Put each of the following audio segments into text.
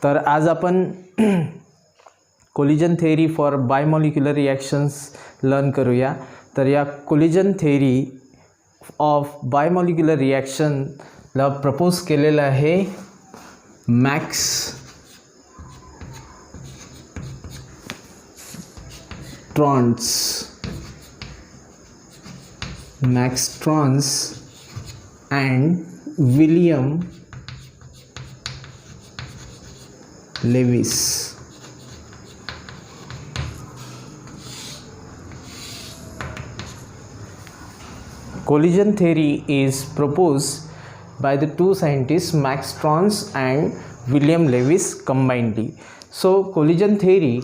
तर आज आपण collision theory for bimolecular reactions learn करूया. तर या कोलिजन थेअरी ऑफ बायमॉलिक्युलर रिॲक्शनला प्रपोज केलेलं आहे Max Trautz and William Lewis. Collision theory is proposed by the two scientists Max Trons and William Lewis combinedly. So collision theory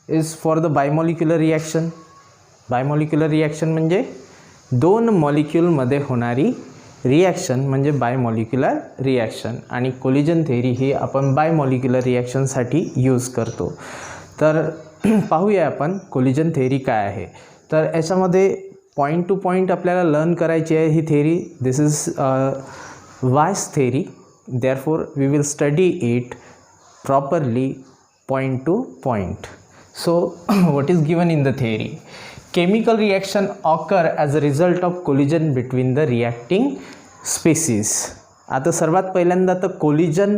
is for the bimolecular reaction. Bimolecular reaction म्हणजे दोन मॉलिक्यूलमध्ये होणारी reaction म्हणजे बायमॉलिक्युलर reaction, आणि collision theory ही आपण बायमॉलिक्युलर रिॲक्शनसाठी use करतो. तर पाहूया आपण कोलिजन थेअरी काय आहे. तर याच्यामध्ये पॉईंट टू पॉईंट आपल्याला लर्न करायची आहे ही theory. This is wise theory, therefore we will study it properly point to point. So what is given in the theory? Chemical reaction occur as a result of collision between the reacting species. आता सर्वात पहिल्यांदा तर collision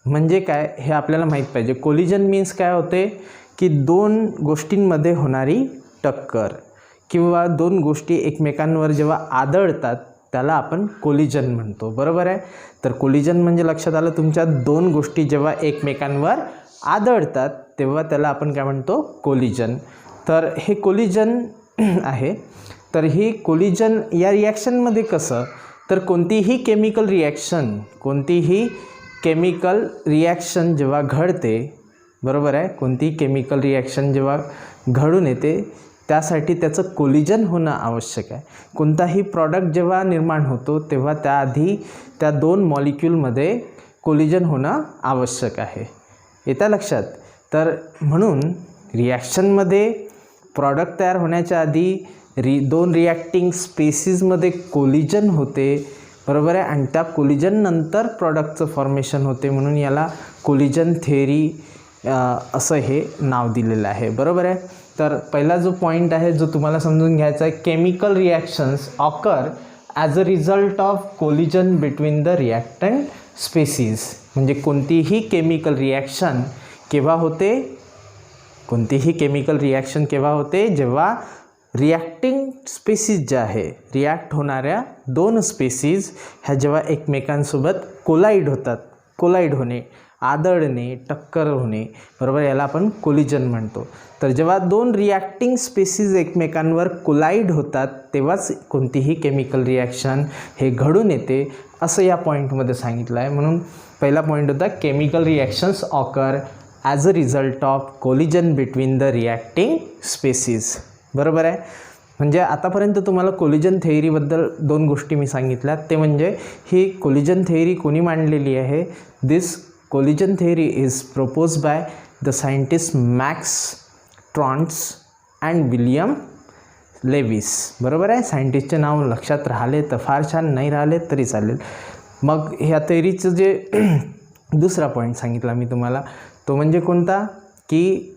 म्हणजे काय हे आपल्याला माहीत पाहिजे. कोलिजन मीन्स काय होते की दोन गोष्टींमध्ये होणारी टक्कर किंवा दोन गोष्टी एकमेकांवर जेव्हा आदळतात त्याला आपण कोलिजन म्हणतो. बरोबर आहे. तर कोलिजन म्हणजे लक्षात आलं तुमच्या, दोन गोष्टी जेव्हा एकमेकांवर आदळतात तेव्हा त्याला आपण काय म्हणतो? कोलिजन. तर हे कोलिजन आहे. तर ही कोलिजन या रिॲक्शनमध्ये कसं, तर कोणतीही केमिकल रिॲक्शन जेव्हा घडते, बरोबर आहे, कोणतीही केमिकल रिॲक्शन जेव्हा घडून येते त्यासाठी त्याचं कोलिजन होणं आवश्यक आहे. कोणताही प्रॉडक्ट जेव्हा निर्माण होतो तेव्हा त्याआधी त्या दोन मॉलिक्यूलमध्ये कोलिजन होणं आवश्यक आहे. येतं लक्षात? तर म्हणून रिॲक्शनमध्ये प्रॉडक्ट तयार होण्याच्या आधी दोन रिॲक्टिंग स्पेसीजमध्ये कोलिजन होते, बरोबर आहे, आणि त्या कोलिजननंतर प्रॉडक्टचं फॉर्मेशन होते, म्हणून याला कोलिजन थेअरी असं हे नाव दिलेलं आहे. बरोबर आहे. तर पहिला जो पॉईंट आहे जो तुम्हाला समजून घ्यायचा आहे, chemical reactions occur as a result of collision between the reactant species. म्हणजे कोणतीही केमिकल रिॲक्शन केव्हा होते? कोणतीही केमिकल रिॲक्शन केव्हा होते? जेव्हा रिॲक्टिंग स्पेसीज ज्या आहे, रिॲक्ट होणाऱ्या दोन स्पेसीज ह्या जेव्हा एकमेकांसोबत कोलाईड होतात, कोलाईड होणे, आदळणे, टक्कर होणे, बरोबर, याला आपण कोलिजन म्हणतो. तर जेव्हा दोन रिॲक्टिंग स्पेसीज एकमेकांवर कोलाईड होतात तेव्हाच कोणतीही केमिकल रिॲक्शन हे घडून येते असं या पॉईंटमध्ये सांगितलं आहे. म्हणून पहिला पॉईंट होता chemical reactions occur as a result of collision between the reacting species. बरोबर आहे. म्हणजे आतापर्यंत तुम्हाला कोलिजन थेअरीबद्दल दोन गोष्टी मी सांगितल्या. ते म्हणजे ही कोलिजन थेअरी कोणी मांडलेली आहे? This collision theory is propose by the scientist Max Trautz and William Lewis. बरोबर आहे. सायंटिस्टचे नाव लक्षात राहिले तर फार छान, नाही राहिले तरी चालेल. मग ह्या थेअरीचं जे दुसरा पॉईंट सांगितला मी तुम्हाला तो म्हणजे कोणता? की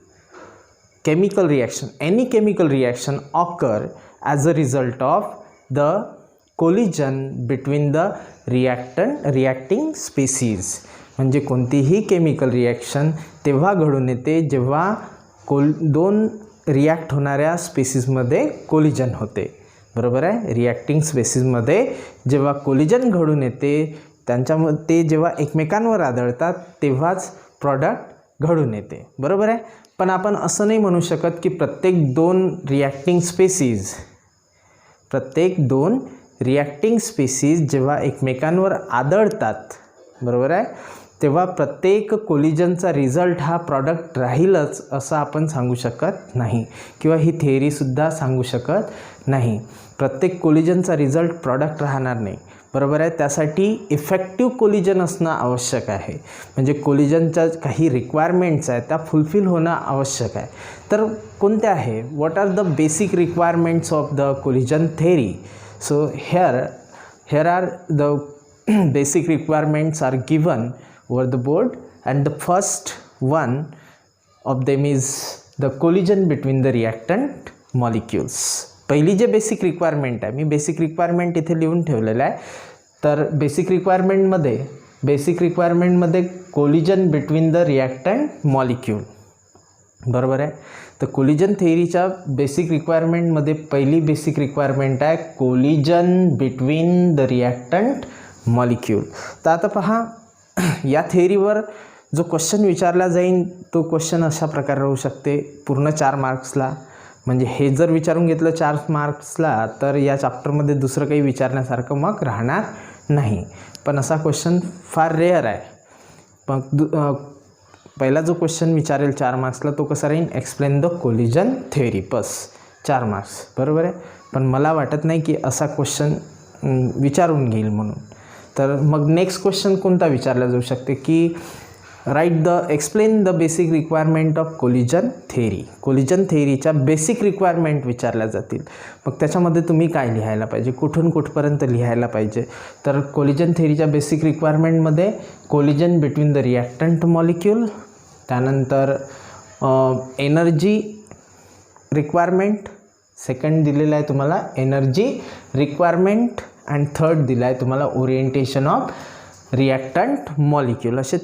chemical reaction, any chemical reaction occur as a result of the collision between the reacting species. म्हणजे कोणतीही केमिकल रिॲक्शन तेव्हा घडून येते जेव्हा दोन रिॲक्ट होणाऱ्या स्पेसीजमध्ये कोलिजन होते. बरोबर आहे. रिॲक्टिंग स्पेसीजमध्ये जेव्हा कोलिजन घडून येते त्यांच्यामध्ये ते जेव्हा एकमेकांवर आदळतात तेव्हाच प्रॉडक्ट घडून येते. बरोबर आहे. पण आपण असं नाही म्हणू शकत की प्रत्येक दोन रिॲक्टिंग स्पेसीज जेव्हा एकमेकांवर आदळतात, बरोबर आहे, तेव्हा प्रत्येक कोलिजनचा रिझल्ट हा प्रॉडक्ट राहीलच असं आपण सांगू शकत नाही, किंवा ही थेअरीसुद्धा सांगू शकत नाही. प्रत्येक कोलिजनचा रिझल्ट प्रॉडक्ट राहणार नाही. बरोबर आहे. त्यासाठी इफेक्टिव्ह कोलिजन असणं आवश्यक आहे. म्हणजे कोलिजनच्या काही रिक्वायरमेंट्स आहेत त्या फुलफिल होणं आवश्यक आहे. तर कोणत्या आहे? What are the basic requirements of the collision theory? So here are the basic requirements are given over the board. and the first one of them is the collision between the reactant molecules. पहिली जे basic requirement आहे, मी basic requirement इथे लिहून ठेवलेलं आहे. तर basic रिक्वायरमेंटमध्ये collision between the reactant molecule, बरोबर आहे. तर कोलिजन थेअरीच्या बेसिक रिक्वायरमेंटमध्ये पहिली बेसिक रिक्वायरमेंट आहे collision between the reactant molecule. तर आता पहा, या थेअरीवर जो क्वेश्चन विचारला जाईल तो क्वेश्चन अशा प्रकारे राहू शकते पूर्ण 4 मार्क्सला. म्हणजे हे जर विचारून घेतलं 4 मार्क्सला तर या चॅप्टरमध्ये दुसरं काही विचारण्यासारखं मग राहणार नाही. पण असा क्वेश्चन फार रेअर आहे. मग पहिला जो क्वेश्चन विचारेल 4 मार्क्सला तो कसा राहील, explain the collision theory, bus 4 marks, बरोबर आहे. पण मला वाटत नाही की असा क्वेश्चन विचारून घेईल म्हणून. तर मग नेक्स्ट क्वेश्चन कोणता विचारला जाऊ शकते की explain the basic requirement of collision theory. Collision थेअरीच्या बेसिक रिक्वायरमेंट विचारल्या जातील. मग त्याच्यामध्ये तुम्ही काय लिहायला पाहिजे, कुठून कुठपर्यंत लिहायला पाहिजे. तर कोलिजन थेअरीच्या बेसिक रिक्वायरमेंटमध्ये collision between the reactant molecule, त्यानंतर एनर्जी रिक्वायरमेंट, सेकंड दिलेला आहे तुम्हाला एनर्जी रिक्वायरमेंट, अँड थर्ड दिला आहे तुम्हाला ओरिएंटेशन ऑफ रिॲक्टंट मॉलिक्यूल. असे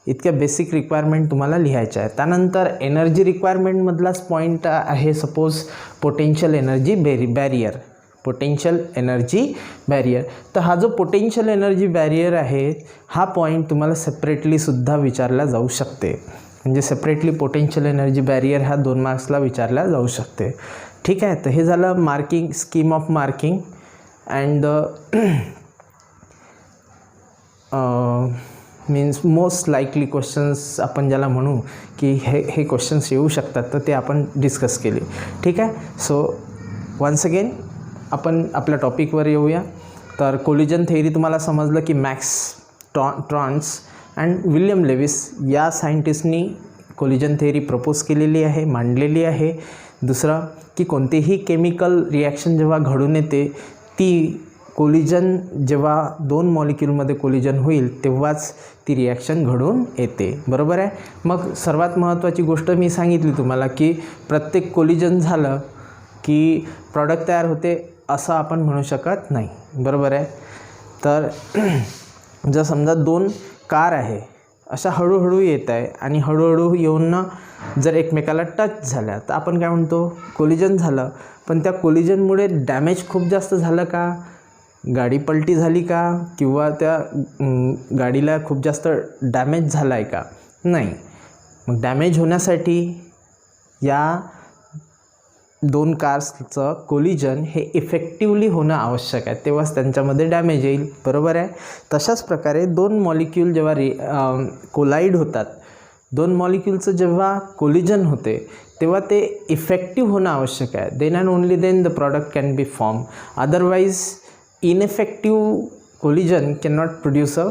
इतक्या बेसिक रिक्वायरमेंट तुम्हाला लिहायच्या आहे. त्यानंतर एनर्जी रिक्वायरमेंटमधलाच पॉईंट आहे suppose potential energy barrier. Potential energy barrier, तर हा जो पोटेन्शियल एनर्जी बॅरियर आहे हा पॉईंट तुम्हाला सेपरेटलीसुद्धा विचारला जाऊ शकते. म्हणजे सेपरेटली पोटेन्शियल एनर्जी बॅरियर हा 2 मार्क्सला विचारला जाऊ शकते. ठीक आहे. तर हे झालं marking, scheme of marking. And means most likely questions आपण ज्याला म्हणू की हे क्वेश्चन्स येऊ शकतात, तर ते आपण डिस्कस केले. ठीक आहे. सो वन्स अगेन आपण आपल्या टॉपिकवर येऊया. तर कोलिजन थेअरी तुम्हाला समजलं की max Trautz and William Lewis या सायंटिस्टनी कोलिजन थेअरी प्रपोज केलेली आहे, मांडलेली आहे. दुसरं की कोणतीही केमिकल रिॲक्शन जेव्हा घडून येते ती कोलिजन जेव्हा 2 मॉलिक्यूलमध्ये कोलिजन होईल तेव्हाच ती रिॲक्शन घडून येते, बरोबर आहे. मग सर्वात महत्त्वाची गोष्ट मी सांगितली तुम्हाला की प्रत्येक कोलिजन झालं की प्रॉडक्ट तयार होते असं आपण म्हणू शकत नाही, बरोबर आहे. तर जर समजा 2 कार आहे अशा हळूहळू येत आहे आणि हळूहळू येऊन जर एकमेकाला टच झाल्या तर आपण काय म्हणतो, कोलिजन झालं. पण त्या कोलिजनमुळे डॅमेज खूप जास्त झालं का, गाडी पलटी झाली का, किंवा त्या गाडीला खूप जास्त डॅमेज झाला आहे का, नाही. मग डॅमेज होण्यासाठी या 2 कार्सचं कोलिजन हे इफेक्टिवली होणं आवश्यक आहे, तेव्हाच त्यांच्यामध्ये डॅमेज येईल, बरोबर आहे. तशाच प्रकारे 2 मॉलिक्यूल जेव्हा कोलाईड होतात, 2 मॉलिक्यूलचं जेव्हा कोलिजन होते तेव्हा ते इफेक्टिव्ह होणं आवश्यक आहे. Then and only then the product can be form. Otherwise ineffective collision can not produce a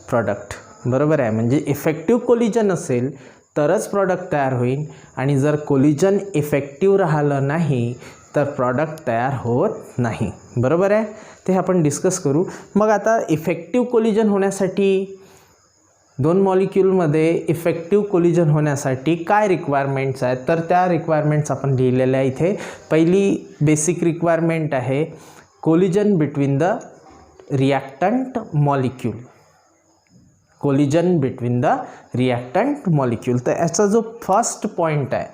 product, बरोबर आहे. म्हणजे इफेक्टिव्ह कोलिजन असेल तरच प्रॉडक्ट तयार होईल, आणि जर कोलिजन इफेक्टिव्ह राहिलं नाही तर प्रॉडक्ट तयार होत नाही, बरोबर आहे. ते आपण डिस्कस करू. मग आता इफेक्टिव्ह कोलिजन होण्यासाठी 2 मॉलिक्यूलमध्ये इफेक्टिव्ह कोलिजन होण्यासाठी काय रिक्वायरमेंट्स आहेत, तर त्या रिक्वायरमेंट्स आपण लिहिलेल्या आहे इथे. पहिली बेसिक रिक्वायरमेंट आहे collision between the reactant molecule. Collision between the reactant molecule. तर याचा जो फर्स्ट पॉईंट आहे,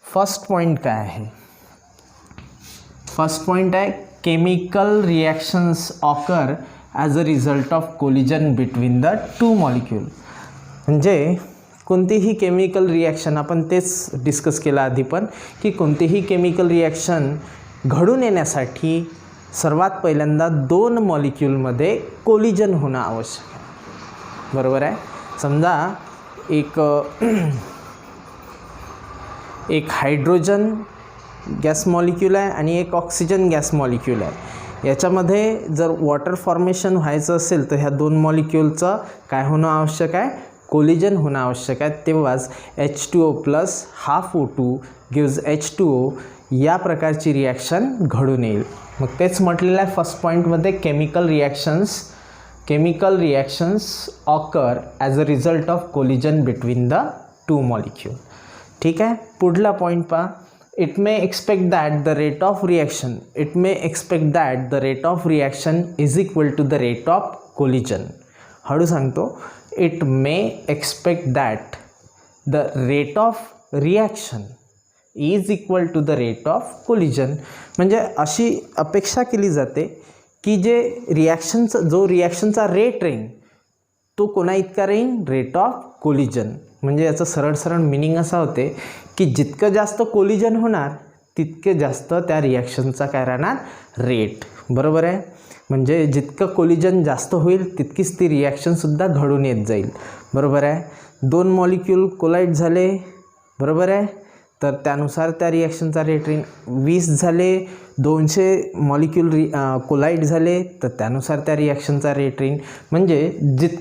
फर्स्ट पॉईंट काय आहे, फर्स्ट पॉईंट आहे chemical reactions occur as a result of collision between the 2 molecule. म्हणजे कोणतीही केमिकल रिॲक्शन, आपण तेच डिस्कस केलं आधी पण, की कोणतीही केमिकल रिॲक्शन घडून येण्यासाठी सर्वात पहिल्यांदा 2 मॉलिक्यूलमध्ये कोलिजन होणं आवश्यक आहे, बरोबर आहे. समजा एक हायड्रोजन गॅस मॉलिक्यूल आहे आणि एक ऑक्सिजन गॅस मॉलिक्यूल आहे. याच्यामध्ये जर वॉटर फॉर्मेशन व्हायचं असेल तर ह्या 2 मॉलिक्यूलचं काय होणं आवश्यक आहे, कोलिजन होणं आवश्यक आहे. तेव्हाच H2O+ half O2 gives H2O या प्रकारची रिॲक्शन घडून येईल. मग तेच म्हटलेलं आहे फर्स्ट पॉईंटमध्ये, chemical reactions chemical reactions occur as a result of collision between the two molecule. ठीक आहे. पुढला पॉईंट पहा. It may expect that the rate of reaction is equal to the rate of collision. हळू सांगतो. It may expect that the rate of reaction is equal to the rate of collision. म्हणजे अशी अपेक्षा केली जाते की जे रिॲक्शनचा रेट राहील तो कोणा इतका राहील, रेट ऑफ कोलिजन. म्हणजे याचं सरळ मिनिंग असा होते की जितकं जास्त कोलिजन होणार तितके जास्त त्या रिॲक्शनचा काय राहणार, रेट. बरोबर आहे. म्हणजे जितकं कोलिजन जास्त होईल तितकीच ती रिॲक्शनसुद्धा घडून येत जाईल. बरोबर आहे. 2 मॉलिक्यूल कोलाईड झाले, बरोबर आहे, तर त्यानुसार त्या रिॲक्शनचा रेट राहील. 20 झाले, 200 मॉलिक्यूल कोलाईड झाले तर त्यानुसार त्या रिॲक्शनचा रेट राहील. म्हणजे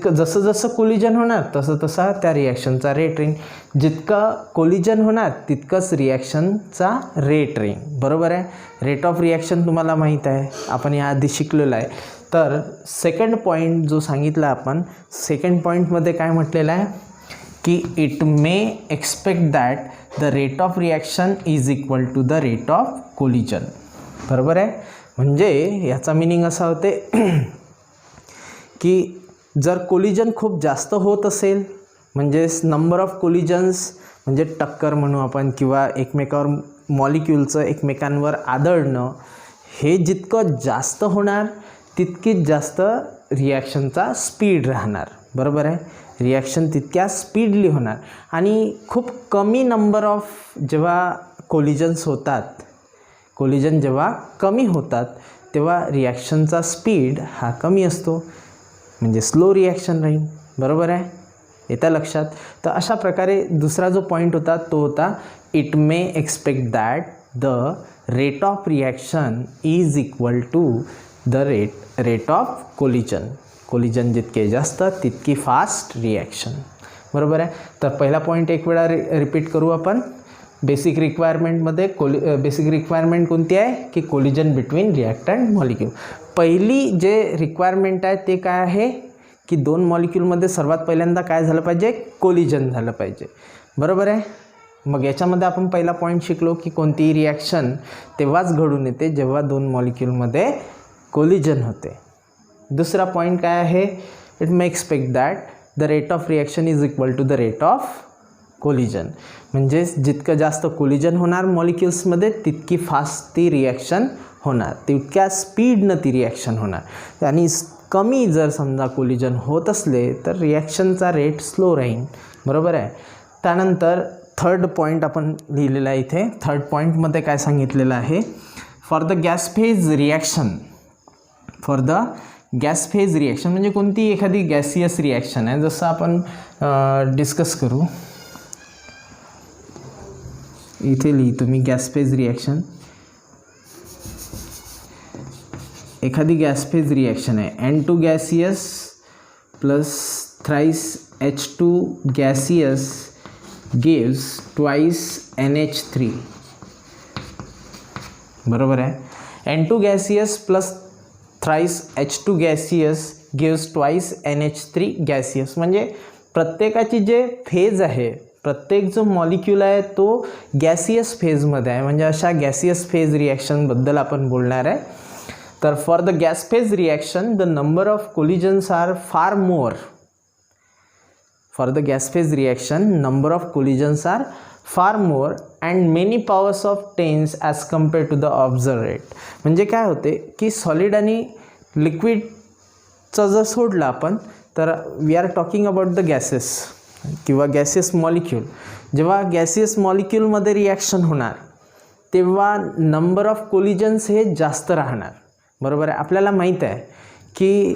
जसं कोलिजन होणार तसा त्या रिॲक्शनचा रेट राहील. जितकं कोलिजन होणार तितकंच रिॲक्शनचा रेट राहील. बरोबर आहे. रेट ऑफ रिॲक्शन तुम्हाला माहीत आहे, आपण याआधी शिकलेलं आहे. तर सेकंड पॉईंट जो सांगितला आपण, सेकंड पॉईंटमध्ये काय म्हटलेलं आहे की it may expect that the rate of reaction is equal to the rate of collision. बरोबर आहे. म्हणजे याचा मिनिंग असा होते की जर कोलिजन खूप जास्त होत असेल, म्हणजेच नंबर ऑफ कोलिजन्स म्हणजे टक्कर म्हणू आपण, किंवा एकमेकावर मॉलिक्यूलचं एकमेकांवर आदळणं, हे जितकं जास्त होणार तितकीच जास्त रिॲक्शनचा स्पीड राहणार. बरोबर आहे. रिॲक्शन तितक्या स्पीडली होणार. आणि खूप कमी नंबर ऑफ जेव्हा कोलिजन्स होतात, कोलिजन जेव्हा कमी होतात तेव्हा रिॲक्शनचा स्पीड हा कमी असतो, म्हणजे स्लो रिॲक्शन राहील. बरोबर आहे. येतं लक्षात. तर अशा प्रकारे दुसरा जो पॉईंट होता तो होता it may expect that the rate of reaction is equal to the rate of collision. Collision जितके जास्त तितकी फास्ट रिॲक्शन. बरोबर आहे. तर पहिला पॉईंट एक वेळा रिपीट करू आपण. बेसिक रिक्वायरमेंटमध्ये बेसिक रिक्वायरमेंट कोणती आहे की कोलिजन बिटवीन रिॲक्टंट मॉलिक्यूल. पहिली जे रिक्वायरमेंट आहे ते काय आहे की 2 मॉलिक्यूलमध्ये सर्वात पहिल्यांदा काय झालं पाहिजे, कोलिजन झालं पाहिजे. बरोबर आहे. मग याच्यामध्ये आपण पहिला पॉईंट शिकलो की कोणतीही रिॲक्शन तेव्हाच घडून येते जेव्हा 2 मॉलिक्यूलमध्ये कोलिजन होते. दुसरा पॉईंट काय आहे, it may expect that the rate of reaction is equal to the rate of collision. म्हणजे जितकं जास्त कोलिजन होणार मॉलिक्युल्समध्ये तितकी फास्ट ती रिॲक्शन होणार, तितक्या स्पीडनं ती रिॲक्शन होणार. आणि कमी जर समजा कोलिजन होत असले तर रिॲक्शनचा रेट स्लो राहील. बरोबर आहे. त्यानंतर थर्ड पॉईंट आपण लिहिलेला आहे इथे. थर्ड पॉईंटमध्ये काय सांगितलेलं आहे, for the gas phase reaction, for the gas phase reaction म्हणजे कोणती एखादी गॅसियस रिॲक्शन आहे, जसं आपण डिस्कस करू. इथे लिहितो मी गॅस फेज रिॲक्शन. एखादी गॅस फेज रिॲक्शन आहे, N2 gaseous plus thrice H2 gaseous gives twice NH3. बरोबर आहे. N2 gaseous plus thrice H2 gaseous gives twice NH3 gaseous. म्हणजे प्रत्येकाची जे फेज आहे, प्रत्येक जो मॉलिक्यूल आहे तो गॅसियस फेजमध्ये आहे. म्हणजे अशा गॅसियस फेज रिॲक्शनबद्दल आपण बोलणार आहे. तर for the gas phase reaction the number of collisions are far more. For the gas phase reaction number of collisions are far more and many powers of 10 as compare to the observe rate. म्हणजे काय होते की solid आणि लिक्विडचं जर सोडलं आपण तर we are talking about the gases किंवा गॅसियस मॉलिक्यूल. जेव्हा गॅसियस मॉलिक्यूलमध्ये रिॲक्शन होणार तेव्हा नंबर ऑफ कोलिजन्स हे जास्त राहणार. बरोबर आहे. आपल्याला माहीत आहे की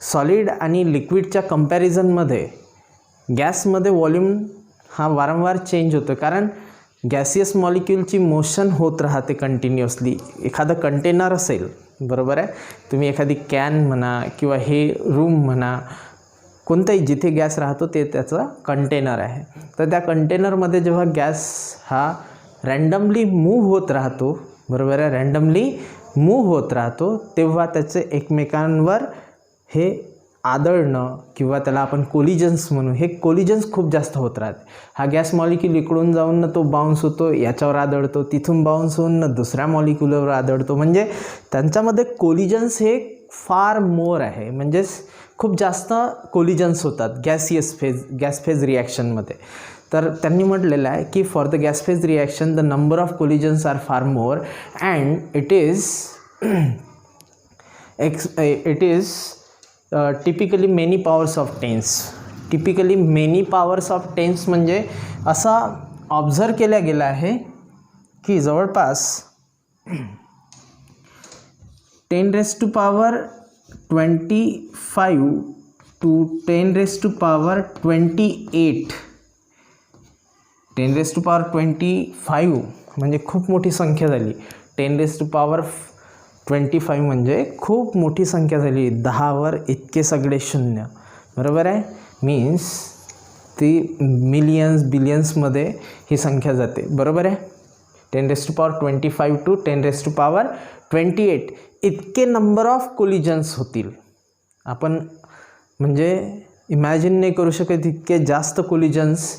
सॉलिड आणि लिक्विडच्या कंपॅरिझनमध्ये गॅसमध्ये व्हॉल्यूम हा वारंवार चेंज होतो, कारण गॅसियस मॉलिक्यूलची मोशन होत राहते कंटिन्युअसली. एखादं कंटेनर असेल, बरोबर आहे, तुम्ही एखादी कॅन म्हणा किंवा हे रूम म्हणा, कोणताही जिथे गॅस राहतो ते त्याचं कंटेनर आहे. तर त्या कंटेनरमध्ये जेव्हा गॅस हा रँडमली मूव्ह होत राहतो, बरोबर आहे, रँडमली मूव्ह होत राहतो, तेव्हा त्याचे एकमेकांवर हे आदळणं किंवा त्याला आपण कोलिजन्स म्हणू, हे कोलिजन्स खूप जास्त होत राहते. हा गॅस मॉलिक्यूल इकडून जाऊन तो बाउन्स होतो, याच्यावर आदळतो, तिथून बाउन्स होऊन दुसऱ्या मॉलिक्यूलवर आदळतो. म्हणजे त्यांच्यामध्ये कोलिजन्स हे फार मोर आहे, म्हणजेच खूप जास्त कोलिजन्स होतात गॅस फेज रिॲक्शनमध्ये. तर त्यांनी म्हटलेलं आहे की for the gas phase reaction the number of collisions are far more and it is typically many powers of tens. Typically many powers of tens म्हणजे असा ऑब्झर्व केल्या गेला आहे की जवळपास 10⁻25 to 10⁻28. 10⁻25 म्हणजे खूप मोठी संख्या झाली. 10⁻25 म्हणजे खूप मोठी संख्या झाली. 10वर इतके सगळे शून्य, बरोबर आहे. मीन्स ती मिलियन्स बिलियन्समध्ये ही संख्या जाते, बरोबर आहे. 10⁻25 to 10⁻28 इतके नंबर ऑफ कोलिजन्स होतील. आपण म्हणजे इमॅजिन नाही करू शकत इतके जास्त कोलिजन्स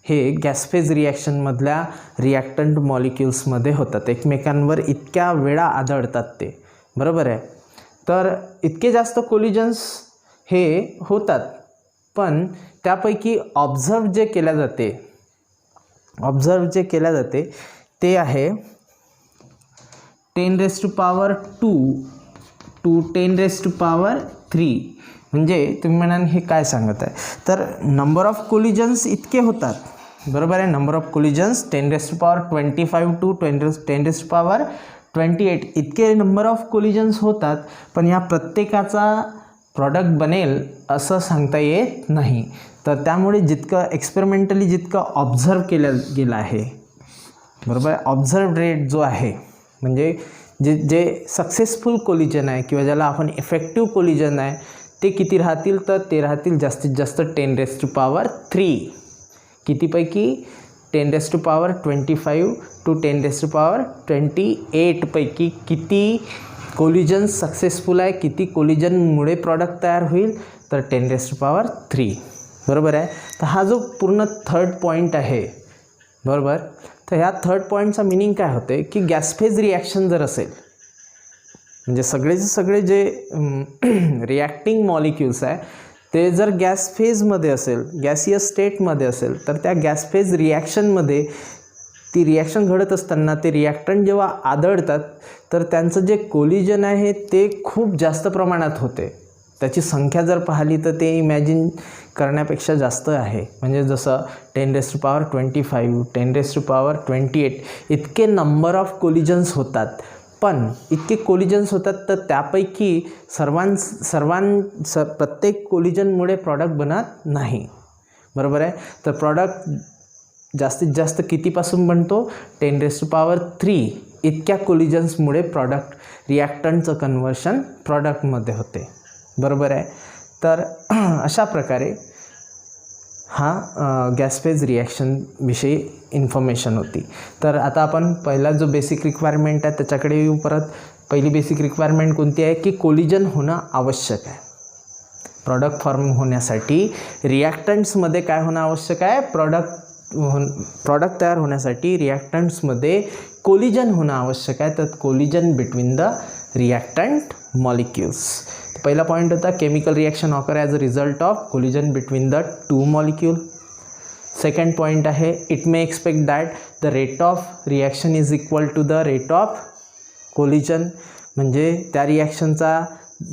हे गॅस फेज रिॲक्शनमधल्या रिॲक्टंट मॉलिक्युल्समध्ये होतात. एकमेकांवर इतक्या वेळा आदळतात ते, बरोबर आहे. तर इतके जास्त कोलिजन्स हे होतात, पण त्यापैकी ऑब्झर्व जे केल्या जाते ते आहे 10⁻2 to 10⁻3. म्हणजे तुम्ही म्हणाल हे काय सांगत आहे, तर नंबर ऑफ कोलिजन्स इतके होतात, बरोबर आहे. नंबर ऑफ कोलिजन्स 10⁻25 to 10⁻28 इतके नंबर ऑफ कोलिजन्स होतात, पण या प्रत्येकाचा प्रॉडक्ट बनेल असं सांगता येत नाही. तर त्यामुळे एक्सपेरिमेंटली जितकं ऑब्झर्व केलं गेलं आहे, बरोबर आहे, ऑब्झर्व रेट जो आहे म्हणजे जे सक्सेसफुल कोलिजन आहे किंवा ज्याला आपण इफेक्टिव्ह कोलिजन आहे ते किती राहतील, तर ते राहतील जास्तीत जास्त 10⁻3. कितीपैकी 10⁻25 to 10⁻28 पैकी किती कोलिजन्स सक्सेसफुल आहे, किती कोलिजनमुळे प्रॉडक्ट तयार होईल, तर 10⁻3, बरोबर आहे. तर हा जो पूर्ण थर्ड पॉईंट आहे, बरोबर. तर ह्या थर्ड पॉईंटचा मिनिंग काय होते की गॅस फेज रिॲक्शन जर असेल, म्हणजे सगळे जे रिॲक्टिंग मॉलिक्युल्स आहे ते जर गॅस फेजमध्ये असेल, गॅसियस स्टेटमध्ये असेल, तर त्या गॅस फेज रिॲक्शनमध्ये ती रिॲक्शन घडत असताना ते रिॲक्टंट जेव्हा आदळतात तर त्यांचं जे कोलिजन आहे ते खूप जास्त प्रमाणात होते. त्याची संख्या जर पाहिली तर ते इमॅजिन करण्यापेक्षा जास्त आहे. म्हणजे जसं 10⁻25 10⁻28 इतके नंबर ऑफ कोलिजन्स होतात, पण इतके कोलिजन्स होतात तर त्यापैकी प्रत्येक कोलिजनमुळे प्रॉडक्ट बनत नाही, बरोबर आहे. तर प्रॉडक्ट जास्तीत जास्त कितीपासून बनतो, 10⁻3 इतक्या कोलिजन्समुळे प्रॉडक्ट रिॲक्टंटचं कन्व्हर्शन प्रॉडक्टमध्ये होते, बरोबर आहे. तर अशा प्रकारे हा गॅस फेज रिॲक्शनविषयी इन्फॉर्मेशन होती. तर आता आपण पहिला जो बेसिक रिक्वायरमेंट आहे त्याच्याकडे येऊ. परत पहिली बेसिक रिक्वायरमेंट कोणती आहे की कोलिजन होणं आवश्यक आहे. प्रॉडक्ट फॉर्म होण्यासाठी रिॲक्टंट्समध्ये काय होणं आवश्यक आहे, प्रॉडक्ट तयार होण्यासाठी रिॲक्टंट्समध्ये कोलिजन होणं आवश्यक आहे. तर collision between the reactant molecules. पहिला पॉईंट होता chemical reaction occur as a result of collision between the two molecule. Second point आहे it may expect that the rate of reaction is equal to the rate of collision. म्हणजे त्या रिॲक्शनचा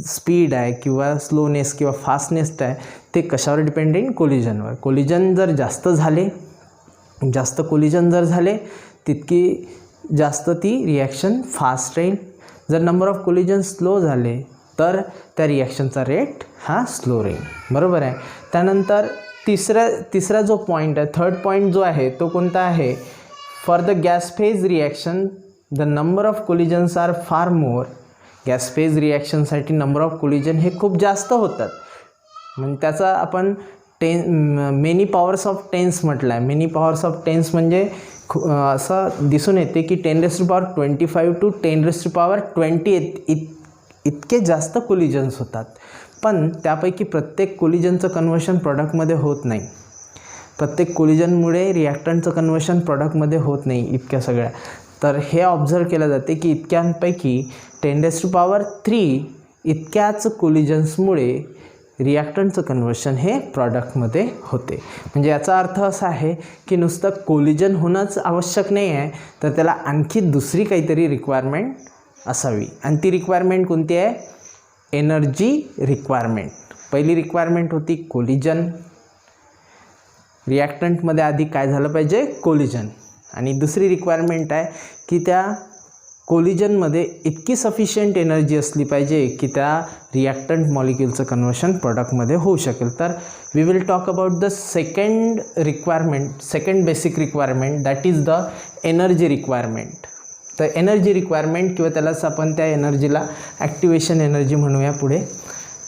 speed आहे किंवा slowness किंवा fastness आहे ते कशावर dependent, कोलिजनवर. Collision जर जास्त कोलिजन जर झाले तितकी जास्त ती रिॲक्शन फास्ट राहील. जर नंबर ऑफ कोलिजन स्लो झाले तर त्या रिॲक्शनचा रेट हा स्लो राहील, बरोबर आहे. त्यानंतर तिसरा जो पॉईंट आहे, थर्ड पॉईंट जो आहे तो कोणता आहे, for the gas phase reaction the number of collisions are far more. Gas phase रिॲक्शनसाठी नंबर ऑफ कोलिजन हे खूप जास्त होतात. म्हणजे त्याचा आपण मेनी पॉवर्स ऑफ टेन्स म्हटलं आहे. मेनी पॉवर्स ऑफ टेन्स म्हणजे असं दिसून येते की 10⁻25 to 10⁻20 इतके जास्त कोलिजन्स होतात. पण त्यापैकी प्रत्येक कोलिजनचं कन्व्हर्शन प्रॉडक्टमध्ये होत नाही. प्रत्येक कोलिजनमुळे रिॲक्टंटचं कन्व्हर्शन प्रॉडक्टमध्ये होत नाही इतक्या सगळ्या. तर हे ऑब्झर्व केलं जाते की इतक्यांपैकी 10⁻³ इतक्याच कोलिजन्समुळे रिॲक्टंटचं कन्व्हर्शन हे प्रॉडक्टमध्ये होते. म्हणजे याचा अर्थ असा आहे की नुसतं कोलिजन होणंच आवश्यक नाही आहे, तर त्याला आणखी दुसरी काहीतरी रिक्वायरमेंट असावी. आणि ती रिक्वायरमेंट कोणती आहे? Energy requirement. पहिली रिक्वायरमेंट होती कोलिजन. रिॲक्टंटमध्ये आधी काय झालं पाहिजे? कोलिजन. आणि दुसरी रिक्वायरमेंट आहे की त्या कोलिजनमध्ये इतकी सफिशियंट एनर्जी असली पाहिजे की त्या रिॲक्टंट मॉलिक्यूलचं कन्व्हर्शन प्रॉडक्टमध्ये होऊ शकेल. तर we will talk about the second basic requirement, that is the energy requirement. तर एनर्जी रिक्वायरमेंट किंवा त्यालाच आपण त्या एनर्जीला ॲक्टिवेशन एनर्जी म्हणूया पुढे.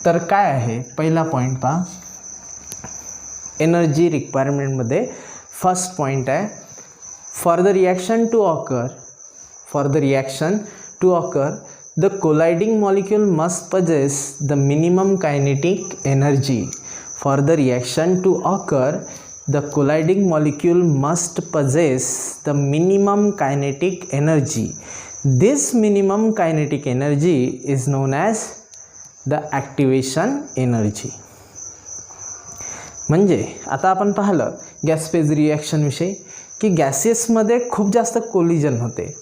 तर काय आहे? पहिला पॉईंट पहा. एनर्जी रिक्वायरमेंटमध्ये फर्स्ट पॉईंट आहे, for the reaction to occur, the colliding molecule must possess the minimum kinetic energy. For the reaction to occur, the colliding molecule must possess the minimum kinetic energy. This minimum kinetic energy is known as the activation energy. म्हणजे आता आपण पाहिलं gas phase रिॲक्शनविषयी की गॅसेसमध्ये खूप जास्त collision होते.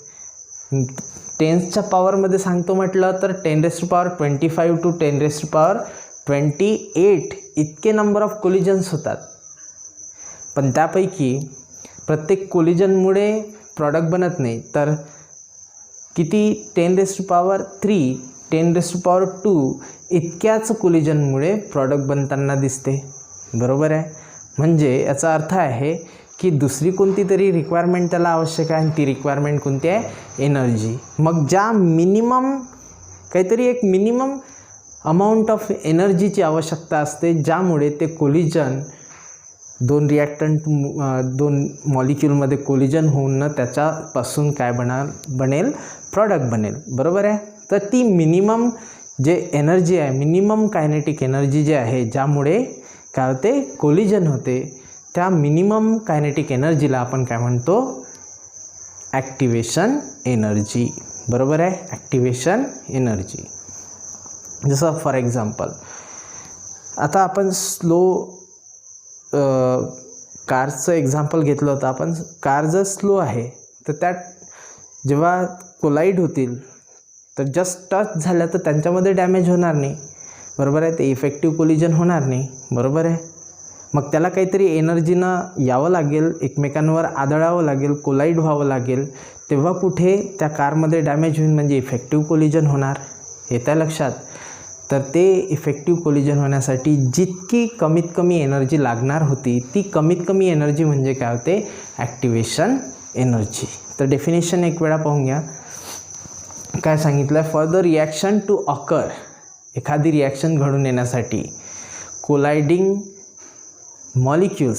10च्या पॉवरमध्ये सांगतो म्हटलं तर 10⁻25 to 10⁻28 इतके नंबर ऑफ कोलिजन्स होतात. पण त्यापैकी प्रत्येक कोलिजनमुळे प्रॉडक्ट बनत नाही. तर किती? 10⁻³ 10⁻² इतक्याच कोलिजनमुळे प्रॉडक्ट बनताना दिसते. बरोबर आहे. म्हणजे याचा अर्थ आहे की दुसरी कोणती तरी रिक्वायरमेंट त्याला आवश्यक आहे, आणि ती रिक्वायरमेंट कोणती आहे? एनर्जी. मग ज्या एक मिनिमम अमाऊंट ऑफ एनर्जीची आवश्यकता असते, ज्यामुळे ते कोलिजन दोन मॉलिक्यूलमध्ये कोलिजन होऊन त्याच्यापासून काय बनेल? प्रॉडक्ट बनेल. बरोबर आहे. तर ती मिनिमम जे एनर्जी आहे, मिनिमम कायनेटिक एनर्जी जे आहे, ज्यामुळे काय होते? कोलिजन होते, त्या मिनिमम कायनेटिक एनर्जीला आपण काय म्हणतो? Activation energy. बरोबर आहे. Activation energy. जसं फॉर एक्झाम्पल आता आपण कारचं एक्झाम्पल घेतलं होतं आपण. कार जर स्लो आहे तर त्यात जेव्हा कोलाईड होतील तर जस्ट टच झाल्या तर त्यांच्यामध्ये डॅमेज होणार नाही. बरोबर आहे. ते इफेक्टिव्ह कोलिजन होणार नाही. बरोबर आहे. मग त्याला काहीतरी एनर्जीनं यावं लागेल, एकमेकांवर आदळावं लागेल, कोलाईड व्हावं लागेल, तेव्हा कुठे त्या कारमध्ये डॅमेज होईल, म्हणजे इफेक्टिव्ह कोलिजन होणार. येतं लक्षात? तर ते इफेक्टिव्ह कोलिजन होण्यासाठी जितकी कमीत कमी एनर्जी लागणार होती, ती कमीत कमी एनर्जी म्हणजे काय होते? Activation energy. तर डेफिनेशन एक वेळा पाहून घ्या. काय सांगितलं आहे? For the reaction to occur, एखादी रिॲक्शन घडून येण्यासाठी कोलायडिंग molecule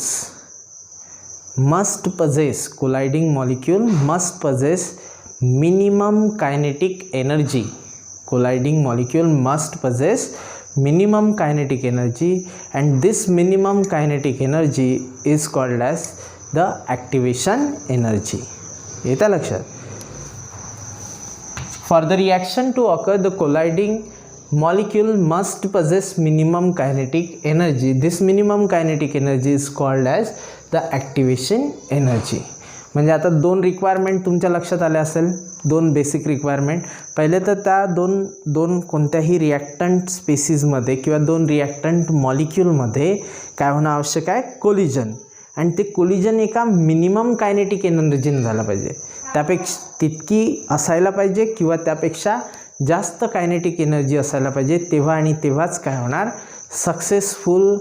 must possess minimum kinetic energy. Colliding molecule must possess minimum kinetic energy, and this minimum kinetic energy is called as the activation energy. येतं लक्षात? For the reaction to occur, the colliding molecule must possess minimum kinetic energy. This minimum kinetic energy is called as the activation energy. म्हणजे आता दोन requirement तुमच्या लक्षात आल्या असेल, दोन बेसिक रिक्वायरमेंट. पहिले तर त्या दोन कोणत्याही रिॲक्टंट स्पेसिसमध्ये किंवा दोन रिॲक्टंट मॉलिक्यूलमध्ये काय होणं आवश्यक आहे? कोलिजन. आणि ते कोलिजन एका मिनिमम कायनेटिक एनर्जीने झालं पाहिजे. त्यापेक्षा तितकी असायला पाहिजे किंवा त्यापेक्षा जास्त कायनेटिक एनर्जी असायला पाहिजे. तेव्हा आणि तेव्हाच काय होणार? सक्सेसफुल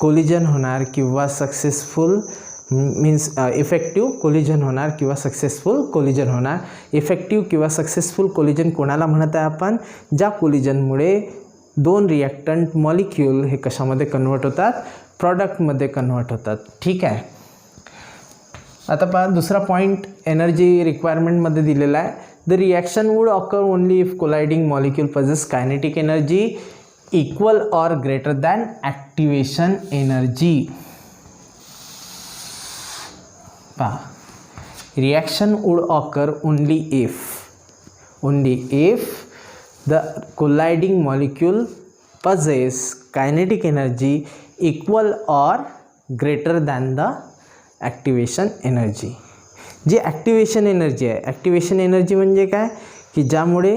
कोलिजन होणार किंवा सक्सेसफुल मीन्स इफेक्टिव्ह कोलिजन होणार किंवा सक्सेसफुल कोलिजन होणार. इफेक्टिव्ह किंवा सक्सेसफुल कोलिजन कोणाला म्हणत आहे आपण? ज्या कोलिजनमुळे दोन रिॲक्टंट मॉलिक्यूल हे कशामध्ये कन्वर्ट होतात? प्रॉडक्टमध्ये कन्वर्ट होतात. ठीक आहे. आता पहा दुसरा पॉईंट एनर्जी रिक्वायरमेंटमध्ये दिलेला आहे. The reaction would occur only if colliding molecule possess kinetic energy equal or greater than activation energy. पहा, reaction would occur only if the colliding molecule possess kinetic energy equal or greater than the activation energy. जी activation energy आहे, activation energy म्हणजे काय की ज्यामुळे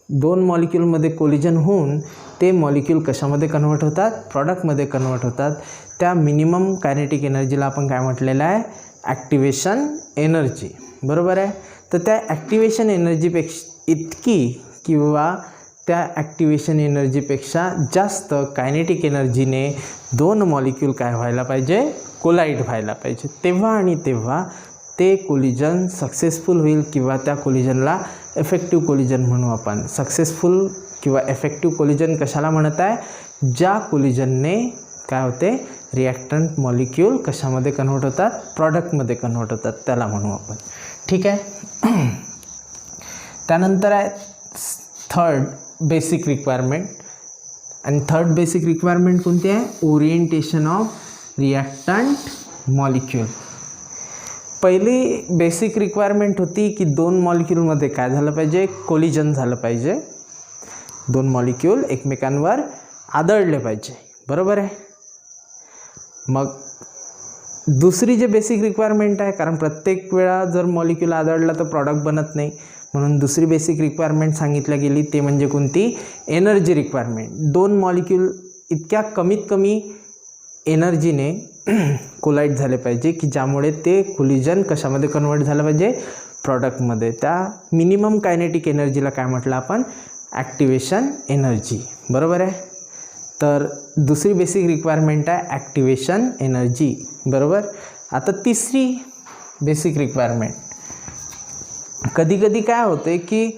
दोन मॉलिक्यूलमध्ये collision होऊन ते मॉलिक्यूल कशामध्ये कन्वर्ट होतात, प्रॉडक्टमध्ये कन्वर्ट होतात, त्या मिनिमम कायनेटिक एनर्जीला आपण काय म्हटलेलं आहे, ॲक्टिवेशन एनर्जी. बरोबर आहे. तर त्या ॲक्टिवेशन एनर्जीपेक्षा इतकी किंवा त्या ॲक्टिवेशन एनर्जीपेक्षा जास्त कायनेटिक एनर्जीने दोन मॉलिक्यूल काय व्हायला पाहिजे, कोलाईड व्हायला पाहिजे. तेव्हा आणि तेव्हा ते कोलिजन सक्सेसफुल होईल किंवा त्या कोलिजनला इफेक्टिव्ह कोलिजन म्हणू आपण. सक्सेसफुल किंवा इफेक्टिव्ह कोलिजन कशाला म्हणत आहे, ज्या कोलिजनने काय होते, रिॲक्टंट मॉलिक्यूल कशामध्ये कन्वर्ट होतात, प्रॉडक्टमध्ये कन्वर्ट होतात, त्याला म्हणू आपण. ठीक आहे. त्यानंतर आहे थर्ड बेसिक रिक्वायरमेंट. आणि थर्ड बेसिक रिक्वायरमेंट कोणती आहे, ओरिएंटेशन ऑफ रिॲक्टंट मॉलिक्यूल. पहिली बेसिक रिक्वायरमेंट होती की दोन मॉलिक्यूलमध्ये काय झालं पाहिजे, कोलिजन झालं पाहिजे, दोन मॉलिक्यूल एकमेकांवर आदळले पाहिजे. बरोबर आहे. मग दुसरी जे बेसिक रिक्वायरमेंट आहे, कारण प्रत्येक वेळा जर मॉलिक्यूल आदळला तर प्रॉडक्ट बनत नाही, म्हणून दुसरी बेसिक रिक्वायरमेंट सांगितल्या गेली ते म्हणजे कोणती, एनर्जी रिक्वायरमेंट. दोन मॉलिक्यूल इतक्या कमीत कमी एनर्जीने कोलाईड झाले पाहिजे की ज्यामुळे ते कोलिजन कशामध्ये कन्वर्ट झालं पाहिजे, प्रॉडक्टमध्ये. त्या मिनिमम कायनेटिक एनर्जीला काय म्हटलं आपण, ॲक्टिवेशन एनर्जी. बरोबर आहे. तर दुसरी बेसिक रिक्वायरमेंट आहे ॲक्टिवेशन एनर्जी. बरोबर. आता तिसरी बेसिक रिक्वायरमेंट, कधी काय होते की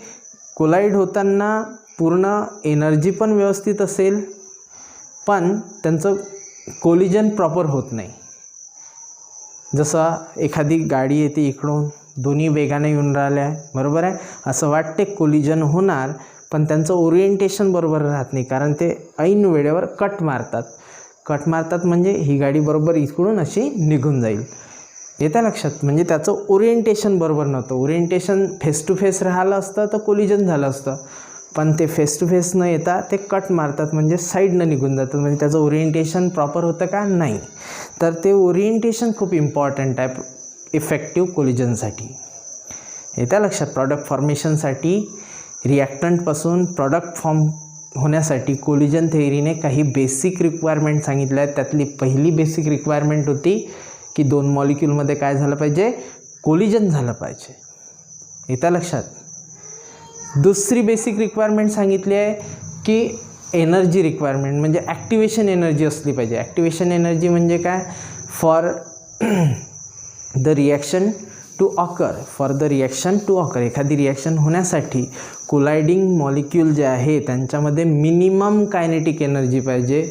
कोलाईड होताना पूर्ण एनर्जी पण व्यवस्थित असेल पण त्यांचं कोलिजन प्रॉपर होत नाही. जसं एखादी गाडी येते इकडून, दोन्ही वेगाने येऊन राहिल्या, बरोबर आहे, असं वाटते कोलिजन होणार पण त्यांचं ओरिएंटेशन बरोबर राहत नाही, कारण ते ऐन वेळेवर कट मारतात म्हणजे ही गाडी बरोबर इकडून अशी निघून जाईल. येतं लक्षात. म्हणजे त्याचं ओरिएंटेशन बरोबर नव्हतं. ओरिएंटेशन फेस टू फेस राहिलं असतं तर कोलिजन झालं असतं, पण ते फेस टू फेस न येता ते कट मारतात म्हणजे साईडनं निघून जातात, म्हणजे त्याचं ओरिएंटेशन प्रॉपर होतं का, नाही. तर ते ओरिएंटेशन खूप इम्पॉर्टंट आहे इफेक्टिव्ह कोलिजनसाठी. येतं लक्षात. प्रॉडक्ट फॉर्मेशनसाठी, रिॲक्टंटपासून प्रॉडक्ट फॉर्म होण्यासाठी कोलिजन थेअरीने काही बेसिक रिक्वायरमेंट सांगितल्या आहेत. त्यातली पहिली बेसिक रिक्वायरमेंट होती की दोन मॉलिक्यूलमध्ये काय झालं पाहिजे, कोलिजन झालं पाहिजे. येतं लक्षात. दुसरी बेसिक रिक्वायरमेंट सांगितली आहे की एनर्जी रिक्वायरमेंट, म्हणजे ॲक्टिवेशन एनर्जी असली पाहिजे. ॲक्टिवेशन एनर्जी म्हणजे काय, for the reaction to occur, एखादी रिॲक्शन होण्यासाठी कोलायडिंग मॉलिक्यूल जे आहे त्यांच्यामध्ये मिनिमम कायनेटिक एनर्जी पाहिजे,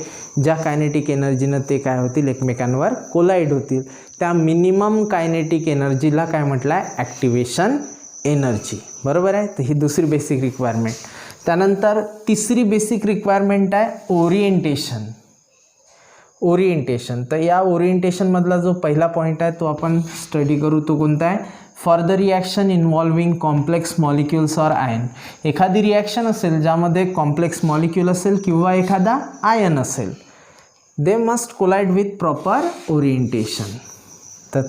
ज्या कायनेटिक एनर्जीनं ते काय होतील, एकमेकांवर कोलाईड होतील. त्या मिनिमम कायनेटिक एनर्जीला काय म्हटलं आहे, ॲक्टिवेशन एनर्जी. बरोबर आहे. तर ही दुसरी बेसिक रिक्वायरमेंट. त्यानंतर तिसरी बेसिक रिक्वायरमेंट आहे ओरिएंटेशन. तर या ओरिएंटेशनमधला जो पहिला पॉईंट आहे तो आपण स्टडी करू. तो कोणता आहे, for the reaction involving complex molecules or ion. एखादी रिॲक्शन असेल ज्यामध्ये कॉम्प्लेक्स मॉलिक्यूल असेल किंवा एखादा आयन असेल, they must collide with proper orientation. तर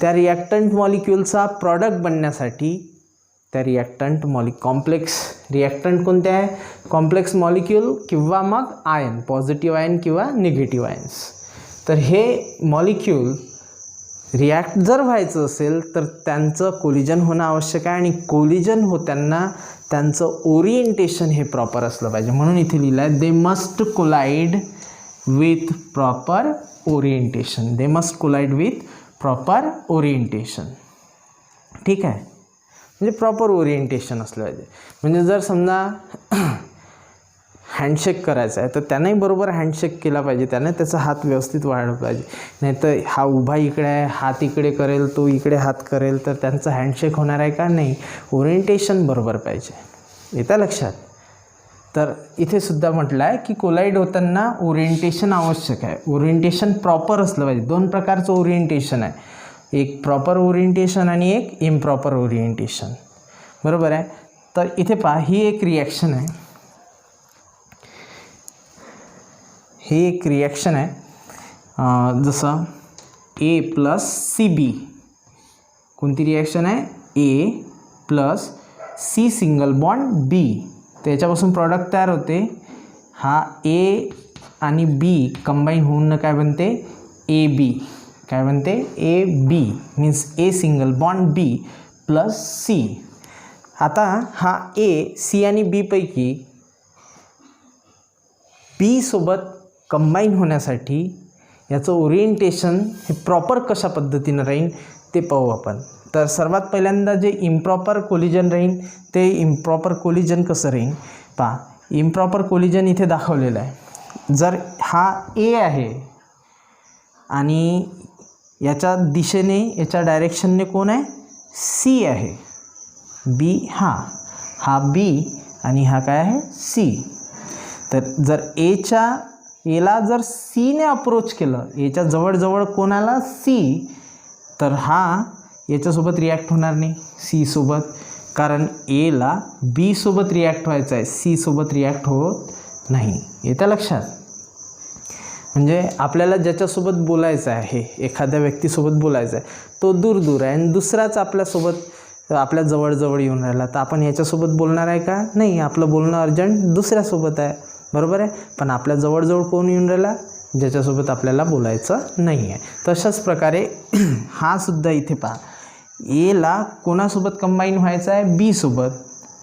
त्या रिॲक्टंट मॉलिक्यूलचा प्रॉडक्ट बनण्यासाठी त्या कॉम्प्लेक्स रिॲक्टंट कोणते आहे, कॉम्प्लेक्स मॉलिक्यूल किंवा मग आयन, पॉझिटिव्ह आयन किंवा निगेटिव्ह आयन्स. तर हे मॉलिक्यूल रिॲक्ट जर व्हायचं असेल तर त्यांचं कोलिजन होणं आवश्यक आहे, आणि कोलिजन होताना त्यांचं ओरिएंटेशन हे प्रॉपर असलं पाहिजे. म्हणून इथे लिहिलं आहे, they must collide with proper orientation. They must collide with proper orientation. ठीक आहे. म्हणजे प्रॉपर ओरिएंटेशन असलं पाहिजे. म्हणजे जर समजा हँडशेक करायचा आहे तर त्यानंही बरोबर हँडशेक केला पाहिजे, त्याने त्याचा हात व्यवस्थित वाढवला पाहिजे. नाहीतर हा उभा इकडे आहे, हात इकडे करेल, तो इकडे हात करेल, तर त्यांचा हँडशेक होणार आहे का, नाही. ओरिएंटेशन बरोबर पाहिजे. येतं लक्षात. तर इथे सुद्धा म्हटलं आहे की कोलाईड होताना ओरिएंटेशन आवश्यक आहे. ओरिएंटेशन प्रॉपर असलं पाहिजे. दोन प्रकारचं ओरिएंटेशन आहे, एक प्रॉपर ओरिएंटेशन आणि एक इम्प्रॉपर ओरिएंटेशन. बरोबर आहे. तर इथे पहा, ही एक रिॲक्शन आहे, ही एक रिॲक्शन आहे जसं ए प्लस सी बी. कोणती रिॲक्शन आहे? A plus C single bond बी. त्याच्यापासून प्रॉडक्ट तयार होते. हा ए आणि बी कंबाईन होऊन काय बनते? A B. काय बनते? A B means A single bond B plus C. आता हा ए सी आणि बी पैकी बी सोबत कंबाईन होण्यासाठी याचं ओरिएंटेशन हे प्रॉपर कशा पद्धतीनं राहील ते पाहू आपण. तर सर्वात पहिल्यांदा जे इम्प्रॉपर कोलिजन राहील ते इम्प्रॉपर कोलिजन कसं राहील पहा. इम्प्रॉपर कोलिजन इथे दाखवलेलं आहे. जर हा ए आहे आणि याच्या दिशेने, याच्या डायरेक्शनने कोण आहे? सी आहे. बी हा बी आणि हा काय आहे? सी. तर जर एला जर सीने अप्रोच केलं, एच्या जवळजवळ कोणाला? सी, तर हा याच्यासोबत रिॲक्ट होणार नाही सी सोबत, कारण एला बी सोबत रिॲक्ट व्हायचं आहे, सी सोबत रिॲक्ट होत नाही. येतं लक्षात? म्हणजे आपल्याला ज्याच्यासोबत बोलायचं आहे, एखाद्या व्यक्तीसोबत बोलायचं आहे, तो दूर आहे आणि दुसराच आपल्यासोबत आपल्या जवळ येऊन राहिला, तर आपण याच्यासोबत बोलणार आहे का? नाही. आपलं बोलणं अर्जंट दुसऱ्यासोबत आहे. बरोबर आहे. पण आपल्या जवळ कोण येऊन राहिला? ज्याच्यासोबत आपल्याला बोलायचं नाही आहे. तशाच प्रकारे हा सुद्धा इथे पहा, एला कोणासोबत कंबाईन व्हायचं आहे? बी सोबत,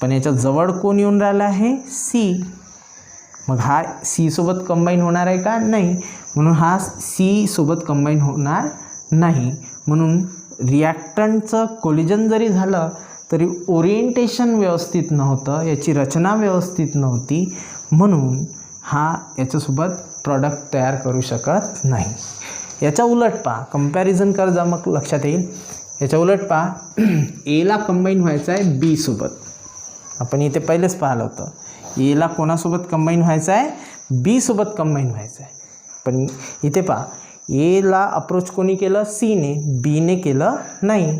पण याच्या जवळ कोण येऊन राहिला आहे? सी. मग हा सी सोबत कंबाईन होणार आहे का? नाही. म्हणून हा सी सोबत कंबाईन होणार नाही. म्हणून रिॲक्टंटचं कोलिजन जरी झालं तरी ओरिएंटेशन व्यवस्थित नव्हतं, याची रचना व्यवस्थित नव्हती, म्हणून हा याच्यासोबत प्रॉडक्ट तयार करू शकत नाही. याच्या उलट पहा, कंपॅरिझन कर जा, मग लक्षात येईल. याच्या उलट पहा, एला कंबाईन व्हायचं आहे बी सोबत. आपण इथे पहिलेच पाहिलं होतं, एला कोणासोबत कंबाईन व्हायचं आहे? बी सोबत कंबाईन व्हायचं आहे. पण इथे पहा, एला अप्रोच कोणी केलं? सीने. बीने केलं नाही,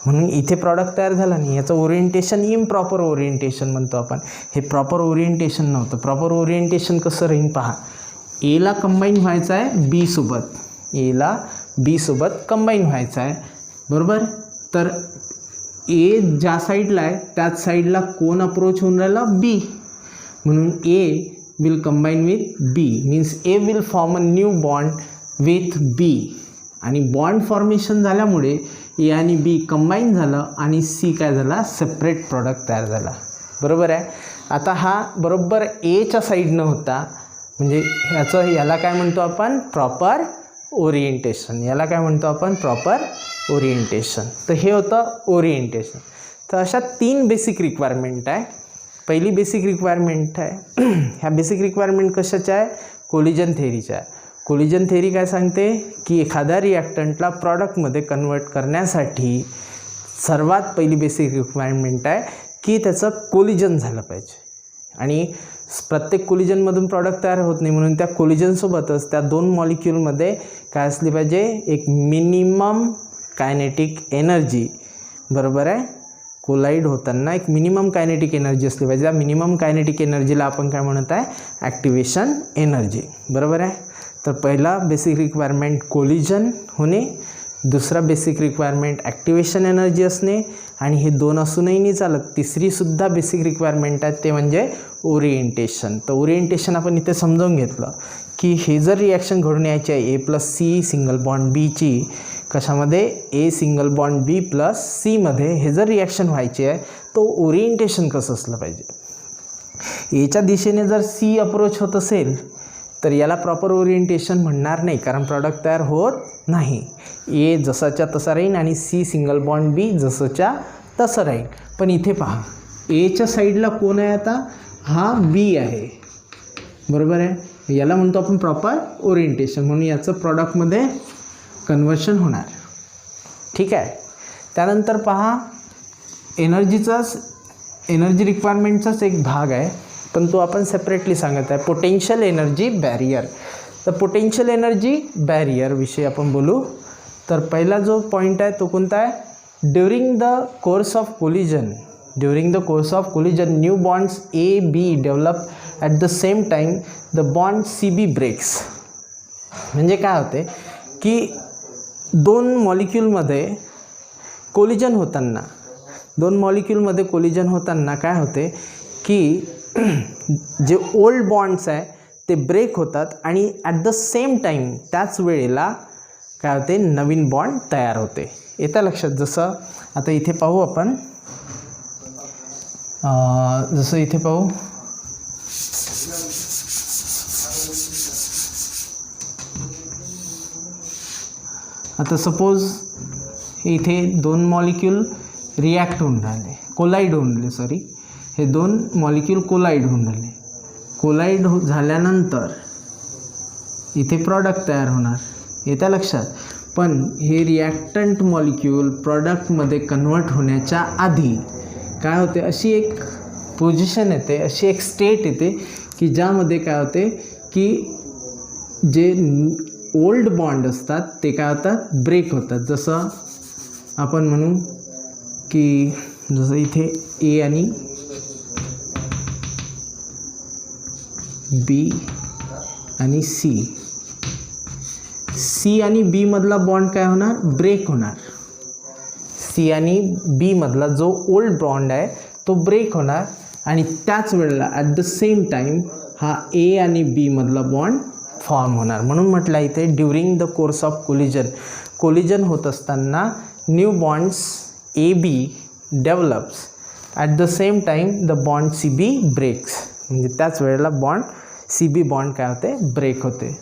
म्हणून इथे प्रॉडक्ट तयार झाला नाही. याचं ओरिएंटेशन इम्प्रॉपर ओरिएंटेशन म्हणतो आपण. हे प्रॉपर ओरिएंटेशन नव्हतं. प्रॉपर ओरिएंटेशन कसं राहील पहा, एला कंबाईन व्हायचं आहे बी सोबत, एला बी सोबत कंबाईन व्हायचं आहे. बरोबर. तर ए ज्या साईडला आहे त्याच साईडला कोण अप्रोच होऊन राहिला? बी. म्हणून A will combine with B means A will form a new bond with B. आणि बॉन्ड फॉर्मेशन झाल्यामुळे ए आणि बी कंबाईन झालं आणि सी काय झाला? सेपरेट प्रॉडक्ट तयार झाला. बरोबर आहे. आता हा बरोबर एच्या साईडनं होता, म्हणजे याला काय म्हणतो आपण? Proper orientation. याला काय म्हणतो आपण? Proper orientation. तर हे होतं ओरिएंटेशन. तर अशा 3 बेसिक रिक्वायरमेंट आहे. पहिली बेसिक रिक्वायरमेंट आहे, ह्या बेसिक रिक्वायरमेंट कशाच्या आहे? कोलिजन थेअरीच्या आहे. कोलिजन थेअरी काय सांगते की एखाद्या रिॲक्टंटला प्रॉडक्टमध्ये कन्वर्ट करण्यासाठी सर्वात पहिली बेसिक रिक्वायरमेंट आहे की त्याचं कोलिजन झालं पाहिजे. आणि प्रत्येक कोलिजनमधून प्रॉडक्ट तयार होत नाही, म्हणून त्या कोलिजनसोबतच त्या 2 मॉलिक्यूलमध्ये काय असली पाहिजे? एक मिनिमम कायनेटिक एनर्जी. बरोबर आहे. कोलाईड होताना एक मिनिमम कायनेटिक एनर्जी असली पाहिजे. त्या मिनिमम कायनेटिक एनर्जीला आपण काय म्हणत आहे? Activation energy. बरोबर आहे. तर पहिला बेसिक रिक्वायरमेंट कोलिजन होणे, दुसरा बेसिक रिक्वायरमेंट ॲक्टिवेशन एनर्जी असणे, आणि हे 2 असूनही नाही चालत, तिसरीसुद्धा बेसिक रिक्वायरमेंट आहे ते म्हणजे ओरिएंटेशन. तर ओरिएंटेशन आपण इथे समजावून घेतलं की हे जर रिॲक्शन घडून यायची आहे A plus C single bond बीची, कशामध्ये? A single bond B plus सीमध्ये हे जर रिॲक्शन व्हायची आहे तो ओरिएंटेशन कसं असलं पाहिजे? एच्या दिशेने जर सी अप्रोच होत असेल तर याला प्रॉपर ओरिएंटेशन म्हणणार नाही, कारण प्रॉडक्ट तयार होत नाही. ए जसाच्या तसा राहील आणि सी सिंगल बॉन्ड बी जसंच्या तसं राहील. पण इथे पहा, एच्या साईडला कोण आहे? आता हा बी आहे. बरोबर आहे. याला म्हणतो आपण प्रॉपर ओरिएंटेशन, म्हणून याचं प्रॉडक्टमध्ये कन्वर्शन होणार. ठीक आहे. त्यानंतर पहा, एनर्जी रिक्वायरमेंटचाच एक भाग आहे पण तो आपण सेपरेटली सांगत आहे. Potential energy barrier. तर पोटेन्शियल एनर्जी बॅरियर विषयी आपण बोलू. तर पहिला जो पॉईंट आहे तो कोणता आहे? During the course of collision new bonds AB develop at the same time the bond CB breaks. म्हणजे काय होते की दोन मॉलिक्यूलमध्ये कोलिजन होताना काय होते की जे ओल्ड बॉन्ड्स आहे ते ब्रेक होतात आणि ॲट द सेम टाईम त्याच वेळेला काय होते, नवीन बॉन्ड तयार होते. येतं लक्षात? जसं आता इथे पाहू आपण, जसं इथे पाहू, आता सपोज इथे दोन मॉलिक्यूल रिॲक्ट होऊन राहिले, हे दोन मॉलिक्यूल कोलाईड होऊन राहिले. कोलाईड झाल्यानंतर इथे प्रॉडक्ट तयार होणार. येत्या लक्षात? पण हे रिॲक्टंट मॉलिक्यूल प्रॉडक्टमध्ये कन्वर्ट होण्याच्या आधी काय होते, अशी एक पोझिशन येते, अशी एक स्टेट येते की ज्यामध्ये काय होते की जे ओल्ड बॉन्ड असतात ते काय होतात, ब्रेक होतात. जसं आपण म्हणू की जसं इथे A आणि B आणि C आणि B मधला बॉन्ड काय होणार, ब्रेक होणार. C आणि B मधला जो ओल्ड बॉन्ड आहे तो ब्रेक होणार आणि त्याच वेळेला ॲट द सेम टाईम हा A आणि B मधला बॉन्ड फॉर्म होणार. म्हणून म्हटलं इथे during the course of collision होत असताना new bonds AB develops at the same time the bond CB breaks. म्हणजे त्याच वेळेला बॉन्ड CB बॉन्ड काय होते, ब्रेक होते.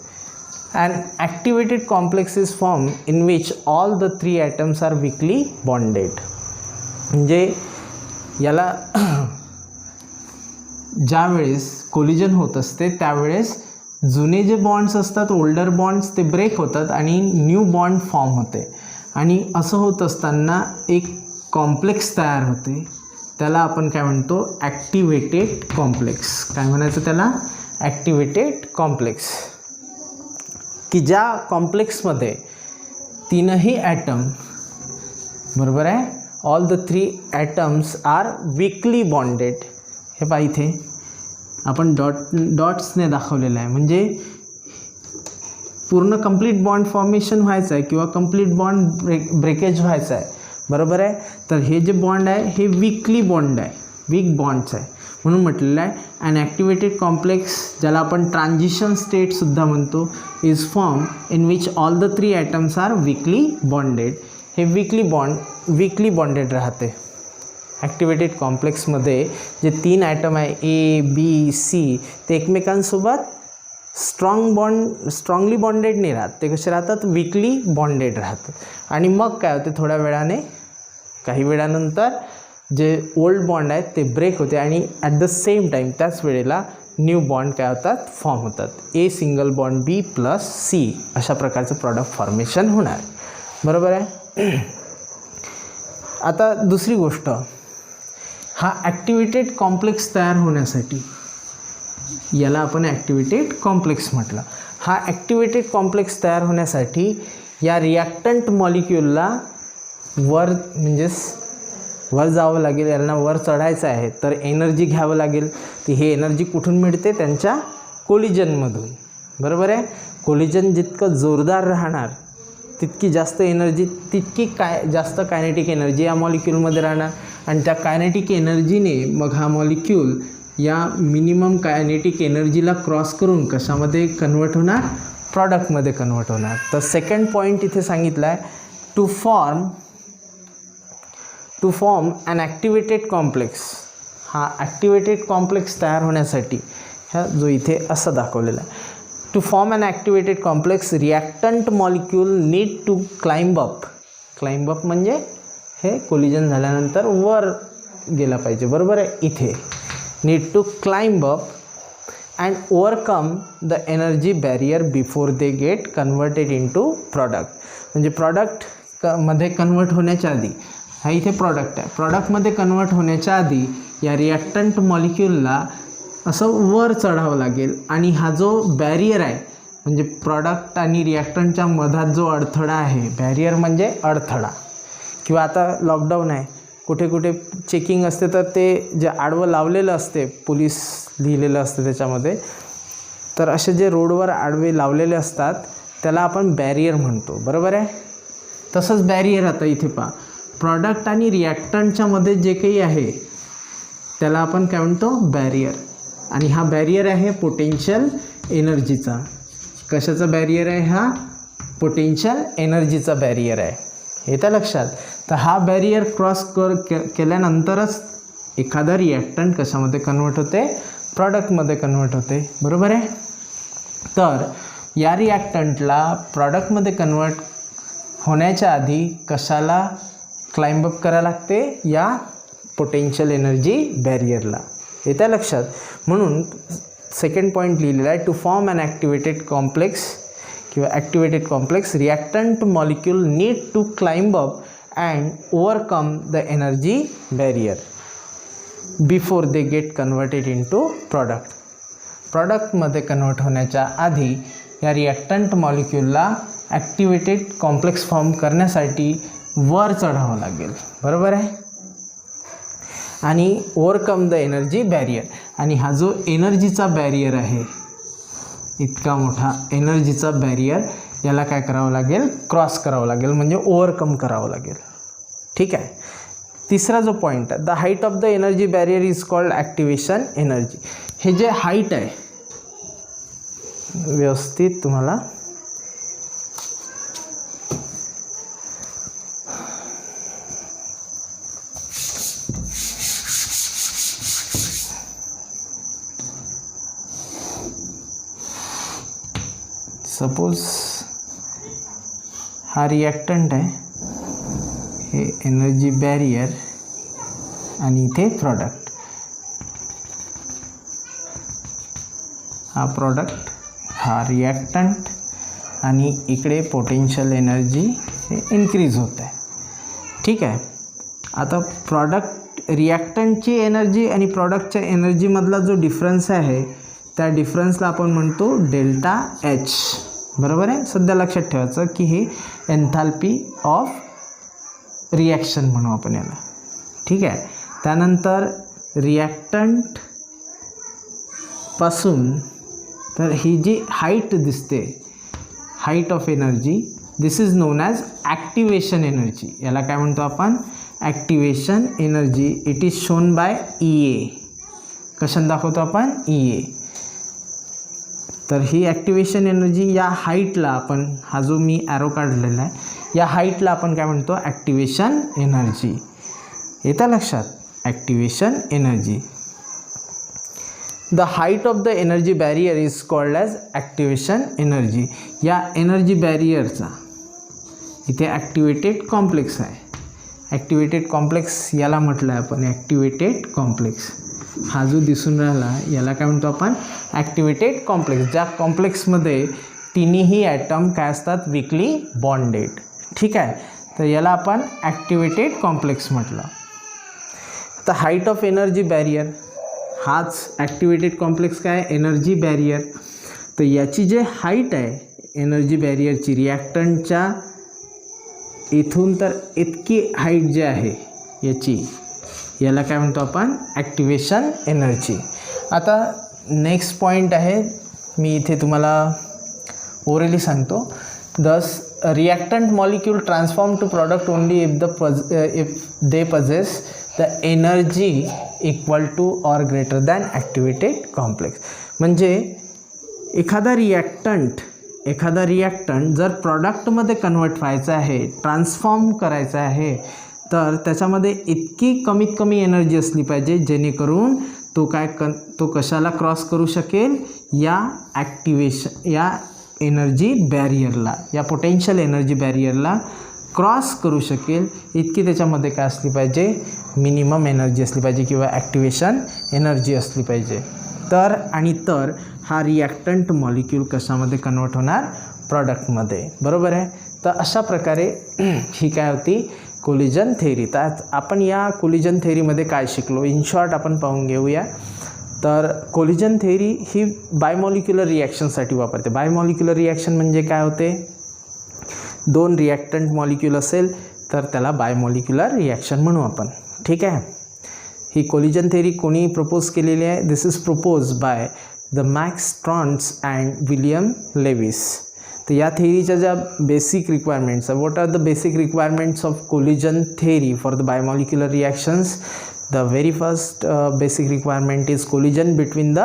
An activated complex is formed in which all the three atoms are weakly bonded. म्हणजे याला ज्या वेळेस कोलिजन होत असते त्यावेळेस जुने जे बॉन्ड्स असतात, ओल्डर बॉन्ड्स, ते ब्रेक होतात आणि न्यू बॉन्ड फॉर्म होते. आणि असं होत असताना एक कॉम्प्लेक्स तयार होते, त्याला आपण काय म्हणतो, ॲक्टिवेटेड कॉम्प्लेक्स. काय म्हणायचं त्याला? Activated complex. की ज्या कॉम्प्लेक्समध्ये तीनही ॲटम, बरोबर आहे, all the three atoms are weakly bonded. हे पहा इथे आपण डॉट्सने दाखवलेलं आहे. म्हणजे पूर्ण कंप्लीट बॉन्ड फॉर्मेशन व्हायचं आहे किंवा कंप्लीट बॉन्ड ब्रेकेज व्हायचं आहे, बरोबर आहे. तर हे जे बॉन्ड आहे हे वीकली बॉन्ड आहे, वीक बॉन्ड्स आहे. म्हणून म्हटलेलं आहे अन ॲक्टिवेटेड कॉम्प्लेक्स, ज्याला आपण ट्रान्झिशन स्टेटसुद्धा म्हणतो, is form in which all the three atoms are weakly bonded. हे वीकली बॉन्डेड राहते. ॲक्टिवेटेड कॉम्प्लेक्समध्ये जे तीन ॲटम आहे A, B, C, ते एकमेकांसोबत स्ट्रॉंगली बॉन्डेड नाही राहत. ते कसे राहतात, वीकली बॉन्डेड राहतात. आणि मग काय होते, थोड्या वेळाने, काही वेळानंतर जे ओल्ड बॉन्ड आहेत ते ब्रेक होते आणि ॲट द सेम टाईम त्याच वेळेला न्यू बॉन्ड काय होतात, फॉर्म होतात. A single bond B plus C अशा प्रकारचं प्रॉडक्ट फॉर्मेशन होणार, बरोबर आहे. आता दुसरी गोष्ट, हा ॲक्टिवेटेड कॉम्प्लेक्स तयार होण्यासाठी, याला आपण ॲक्टिवेटेड कॉम्प्लेक्स म्हटलं. हा ॲक्टिवेटेड कॉम्प्लेक्स तयार होण्यासाठी या रिॲक्टंट मॉलिक्यूलला वर जावं लागेल, यांना वर चढायचं आहे, तर एनर्जी घ्यावं लागेल. ती ही एनर्जी कुठून मिळते, त्यांच्या कोलिजनमधून, बरोबर आहे. कोलिजन जितकं जोरदार राहणार तितकी जास्त एनर्जी, तितकी जास्त कायनेटिक एनर्जी या मॉलिक्यूलमध्ये राहणार आणि त्या कायनेटिक एनर्जीने मग हा मॉलिक्यूल या मिनिमम कायनेटिक एनर्जीला क्रॉस करून कशामध्ये कन्वर्ट होणार, प्रॉडक्टमध्ये कन्वर्ट होणार. तर सेकंड पॉईंट इथे सांगितला आहे, to form an activated complex. हा ॲक्टिवेटेड कॉम्प्लेक्स तयार होण्यासाठी ह्या जो इथे असं दाखवलेला आहे, to form an activated complex reactant molecule need to climb up म्हणजे हे कोलिजन झाल्यानंतर वर गेला पाहिजे, बरोबर आहे. इथे need to climb up and overcome the energy barrier before they get converted into product. म्हणजे प्रॉडक्टमध्ये कन्वर्ट होण्याच्या आधी, हा इथे प्रॉडक्ट आहे, प्रॉडक्टमध्ये कन्वर्ट होण्याच्या आधी या रिॲक्टंट मॉलिक्यूलला असं वर चढावं लागेल आणि हा जो बॅरियर आहे म्हणजे प्रॉडक्ट आणि रिॲक्टंटच्या मधात जो अडथळा आहे, बॅरियर म्हणजे अडथळा, किंवा आता लॉकडाऊन आहे, कुठे कुठे चेकिंग असते तर ते जे आडवं लावलेलं असते, पोलीस लिहिलेलं असते त्याच्यामध्ये, तर असे जे रोडवर आडवे लावलेले असतात त्याला आपण बॅरियर म्हणतो, बरोबर आहे. तसंच बॅरियर आता इथे पहा, प्रॉडक्ट आणि रिॲक्टंटच्या मध्ये जे काही आहे त्याला आपण काय म्हणतो, बॅरियर. आणि हा बॅरियर आहे पोटेन्शियल एनर्जीचा. कशाचा बॅरियर आहे हा, पोटेन्शियल एनर्जीचा बॅरियर आहे, येतं लक्षात. तर हा बॅरियर क्रॉस केल्यानंतरच एखादा रिॲक्टंट कशामध्ये कन्वर्ट होते, प्रॉडक्टमध्ये कन्वर्ट होते, बरोबर आहे. तर या रिॲक्टंटला प्रॉडक्टमध्ये कन्वर्ट होण्याच्या आधी कशाला क्लाइंब अप करायला लागते, या पोटेन्शियल एनर्जी बॅरियरला, येतं लक्षात. म्हणून सेकंड पॉईंट लिहिलेला आहे, to form an activated complex किंवा activated complex reactant molecule need to climb up and overcome the energy barrier before they get converted into product. प्रॉडक्टमध्ये कन्वर्ट होण्याच्या आधी या रिॲक्टंट मॉलिक्यूलला ॲक्टिवेटेड कॉम्प्लेक्स फॉर्म करण्यासाठी वर चढावं लागेल, बरोबर आहे. आणि ओव्हरकम द एनर्जी बॅरियर. आणि हा जो एनर्जीचा बॅरियर आहे, इतका मोठा एनर्जीचा बॅरियर, याला काय करावं लागेल, क्रॉस करावं लागेल, म्हणजे ओव्हरकम करावं लागेल, ठीक आहे. तिसरा जो पॉईंट आहे, the height of the energy barrier is called activation energy. हे जे हाईट आहे, व्यवस्थित तुम्हाला सपोज हा रिॲक्टंट आहे, हे एनर्जी बॅरियर आणि इथे प्रॉडक्ट, हा प्रॉडक्ट, हा रिॲक्टंट आणि इकडे पोटेन्शियल एनर्जी हे इन्क्रीज होत आहे, ठीक आहे. आता प्रॉडक्ट रिॲक्टंटची एनर्जी आणि प्रॉडक्टच्या एनर्जीमधला जो डिफरन्स आहे त्या डिफरन्सला आपण म्हणतो डेल्टा एच, बरोबर आहे. सध्या लक्षात ठेवायचं की हे एन्थाल्पी ऑफ रिॲक्शन म्हणू आपण याला, ठीक आहे. त्यानंतर रिॲक्टंट पासून तर ही जी हाईट दिसते, height of energy, this is non as activation energy. याला काय म्हणतो आपण, activation energy. It is shown by EA. कशाने दाखवतो आपण, EA. तर ही ॲक्टिवेशन एनर्जी या हाईटला आपण, हा जो मी ॲरो काढलेला आहे, या हाईटला आपण काय म्हणतो, ॲक्टिवेशन एनर्जी, येतं लक्षात, activation energy. The height of the energy barrier is called as activation energy. या एनर्जी बॅरियरचा इथे ॲक्टिवेटेड कॉम्प्लेक्स आहे, ॲक्टिवेटेड कॉम्प्लेक्स याला म्हटलं आहे आपण ॲक्टिवेटेड कॉम्प्लेक्स. हा जो दिसून राहिला याला काय म्हणतो आपण, ॲक्टिवेटेड कॉम्प्लेक्स. ज्या कॉम्प्लेक्समध्ये तिन्ही ॲटम काय असतात, वीकली बॉन्डेड, ठीक आहे. तर याला आपण ॲक्टिवेटेड कॉम्प्लेक्स म्हटलं. तर हाईट ऑफ एनर्जी बॅरियर, हाच ॲक्टिवेटेड कॉम्प्लेक्स काय, एनर्जी बॅरियर. तर याची जे हाईट आहे एनर्जी बॅरियरची, रिॲक्टंटच्या इथून तर इतकी हाईट जी आहे याची, याला काय म्हणतो आपण, ॲक्टिवेशन एनर्जी. आता नेक्स्ट पॉईंट आहे, मी इथे तुम्हाला ओरली सांगतो. Thus reactant molecule transform to product only if they possess the energy equal to or greater than activated complex. म्हणजे एखादा रिॲक्टंट जर प्रॉडक्टमध्ये कन्वर्ट व्हायचं आहे, ट्रान्सफॉर्म करायचं आहे, तर त्याच्यामध्ये इतकी कमीत कमी एनर्जी असली पाहिजे जेणेकरून तो कशाला क्रॉस करू शकेल, या एनर्जी बॅरियरला, या पोटेन्शियल एनर्जी बॅरियरला क्रॉस करू शकेल. इतकी त्याच्यामध्ये काय असली पाहिजे, मिनिमम एनर्जी असली पाहिजे किंवा ॲक्टिवेशन एनर्जी असली पाहिजे. तर हा रिॲक्टंट मॉलिक्यूल कशामध्ये कन्वर्ट होणार, प्रॉडक्टमध्ये, बरोबर आहे. तर अशा प्रकारे ही काय होती, कोलिजन थेअरी. तर आपण या कोलिजन थेअरीमध्ये काय शिकलो, इन शॉर्ट आपण पाहून घेऊया. तर कोलिजन थेअरी ही बायमॉलिक्युलर रिॲक्शनसाठी वापरते. बायमॉलिक्युलर रिॲक्शन म्हणजे काय होते, दोन रिॲक्टंट मॉलिक्यूल असेल तर त्याला बायमॉलिक्युलर रिॲक्शन म्हणू आपण. ठीक आहे. ही कोलिजन थेअरी कोणी प्रपोज केलेली आहे, this is propose by the Max Trautz and William Lewis. तर या थेअरीच्या ज्या बेसिक रिक्वायरमेंट्स आहे, what are the basic requirements of collision theory for the biomolecular reactions. The very first basic requirement is collision between the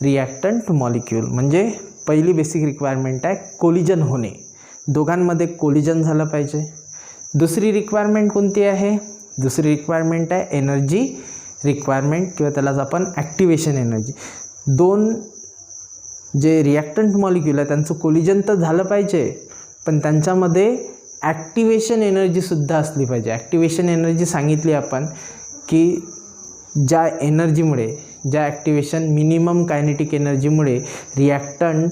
reactant molecule. म्हणजे पहिली basic requirement आहे collision होणे, दोघांमध्ये कोलिजन झालं पाहिजे. दुसरी रिक्वायरमेंट कोणती आहे, दुसरी रिक्वायरमेंट आहे एनर्जी रिक्वायरमेंट किंवा त्यालाच आपण ॲक्टिवेशन एनर्जी. दोन जे रिॲक्टंट मॉलिक्यूल आहे त्यांचं कोलिजन तर झालं पाहिजे, पण त्यांच्यामध्ये ॲक्टिवेशन एनर्जीसुद्धा असली पाहिजे. ॲक्टिवेशन एनर्जी सांगितली आपण की ज्या एनर्जीमुळे, ज्या activation minimum kinetic एनर्जीमुळे reactant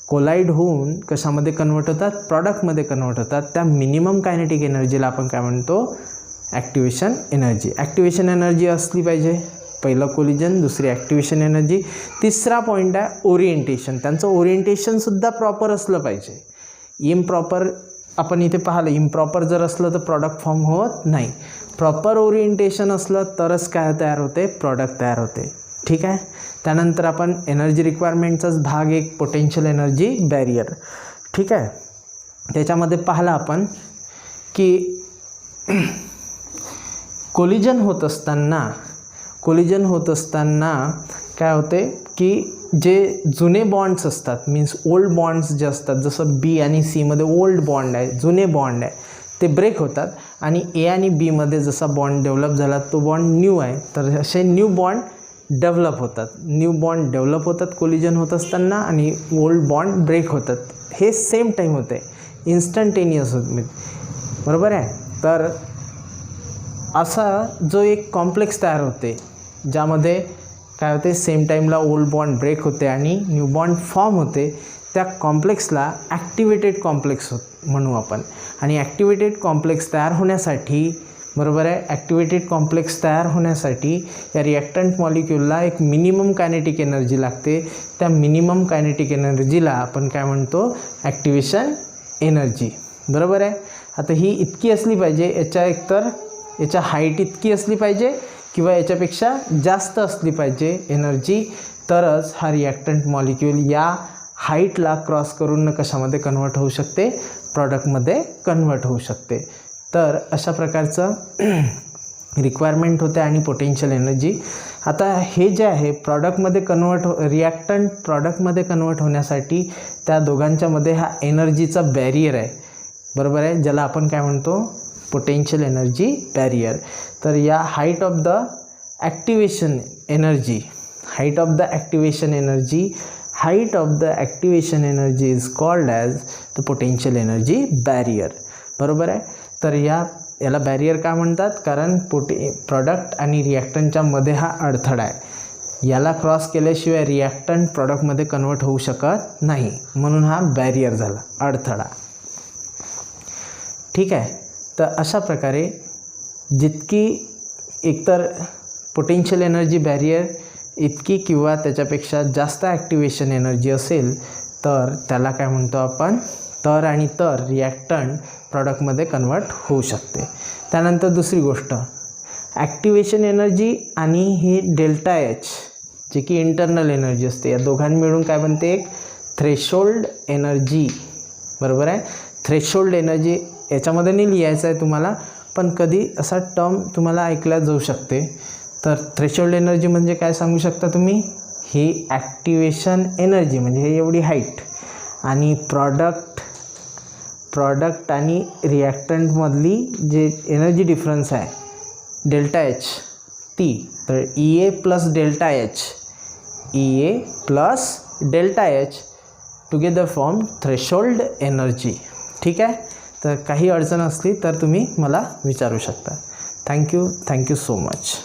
collide होऊन कशामध्ये कन्वर्ट होतात, प्रॉडक्टमध्ये कन्वर्ट होतात, त्या मिनिमम कायनेटिक एनर्जीला आपण काय म्हणतो, ॲक्टिवेशन एनर्जी. ॲक्टिवेशन एनर्जी असली पाहिजे, पहिलं कोलिजन, दुसरी ॲक्टिवेशन एनर्जी. तिसरा पॉईंट आहे ओरिएंटेशन. त्यांचं ओरिएंटेशनसुद्धा प्रॉपर असलं पाहिजे. इम्प्रॉपर आपण इथे पाहिलं, इम्प्रॉपर जर असलं तर प्रॉडक्ट फॉर्म होत नाही. प्रॉपर ओरिएंटेशन असलं तरच काय तयार होते, प्रॉडक्ट तयार होते. ठीक आहे. त्यानंतर आपण एनर्जी रिक्वायरमेंटचाच भाग एक पोटेन्शियल एनर्जी बॅरियर. ठीक आहे. त्याच्यामध्ये पाहिलं आपण की कोलिजन होत असताना काय होते की जे जुने बॉन्ड्स असतात, मीन्स ओल्ड बॉन्ड्स जे असतात, जसं बी आणि सीमध्ये ओल्ड बॉन्ड आहे, जुने बॉन्ड आहे, ते ब्रेक होतात. आणि ए आणि बीमध्ये जसा बॉन्ड डेव्हलप झाला तो बॉन्ड न्यू आहे, तर असे न्यू बॉन्ड डेव्हलप होतात कोलिजन होत असताना, आणि ओल्ड बॉन्ड ब्रेक होतात. हे सेम टाईम होते, इन्स्टंटेनियस होत, बरोबर आहे. तर असा जो एक कॉम्प्लेक्स तयार होते ज्यामध्ये काय होते, सेम टाईमला ओल्ड बॉन्ड ब्रेक होते आणि न्यू बॉन्ड फॉर्म होते, त्या कॉम्प्लेक्सला ॲक्टिवेटेड कॉम्प्लेक्स म्हणू आपण. आणि ॲक्टिवेटेड कॉम्प्लेक्स तयार होण्यासाठी, बरोबर आहे, ॲक्टिवेटेड कॉम्प्लेक्स तयार होण्यासाठी या रिॲक्टंट मॉलिक्यूलला एक मिनिमम कायनेटिक एनर्जी लागते. त्या मिनिमम कायनेटिक एनर्जीला आपण काय म्हणतो, ॲक्टिवेशन एनर्जी. बरोबर आहे. आता ही इतकी असली पाहिजे, याच्या हाईट इतकी असली पाहिजे किंवा याच्यापेक्षा जास्त असली पाहिजे एनर्जी, तरच हा रिॲक्टंट मॉलिक्यूल या हाईटला क्रॉस करून कशामध्ये कन्वर्ट होऊ शकते, प्रॉडक्टमध्ये कन्वर्ट होऊ शकते. तर अशा प्रकारचं रिक्वायरमेंट होते आणि पोटेन्शियल एनर्जी. आता हे जे आहे प्रॉडक्टमध्ये रिॲक्टंट प्रॉडक्टमध्ये कन्वर्ट होण्यासाठी त्या दोघांच्यामध्ये हा एनर्जीचा बॅरियर आहे, बरोबर आहे, ज्याला आपण काय म्हणतो, पोटेन्शियल एनर्जी बॅरियर. तर या height of the activation energy is called as the potential energy barrier. बरोबर आहे. तर याला बॅरियर का म्हणतात, कारण प्रॉडक्ट आणि रिॲक्टंटच्या मध्ये हा अडथळा आहे, याला क्रॉस केल्याशिवाय रिॲक्टंट प्रॉडक्टमध्ये कन्वर्ट होऊ शकत नाही, म्हणून हा बॅरियर झाला, अडथळा. ठीक आहे. तर अशा प्रकारे जितकी एकतर पोटेन्शियल एनर्जी बॅरियर इतकी किंवा त्याच्यापेक्षा जास्त ॲक्टिवेशन एनर्जी असेल तर त्याला काय म्हणतो आपण, तर रिॲक्टंट प्रॉडक्टमध्ये कन्वर्ट होऊ शकते. त्यानंतर दुसरी गोष्ट, ॲक्टिवेशन एनर्जी आणि ही डेल्टा एच जे की इंटरनल एनर्जी असते, या दोघांनी मिळून काय बनते, एक थ्रेशोल्ड एनर्जी. बरोबर आहे. थ्रेशोल्ड एनर्जी याच्यामध्ये नाही लिहायचं आहे तुम्हाला, पण कधी असा टर्म तुम्हाला ऐकला जाऊ शकते. तर थ्रेशोल्ड एनर्जी म्हणजे काय सांगू शकता तुम्ही, ही ॲक्टिवेशन एनर्जी म्हणजे हे एवढी हाईट, आणि प्रॉडक्ट आणि रिॲक्टंटमधली जे एनर्जी डिफरन्स आहे डेल्टा एच ती, तर EA plus delta H together form threshold energy. ठीक आहे. तर काही अडचण असली तर तुम्ही मला विचारू शकता. Thank you so much.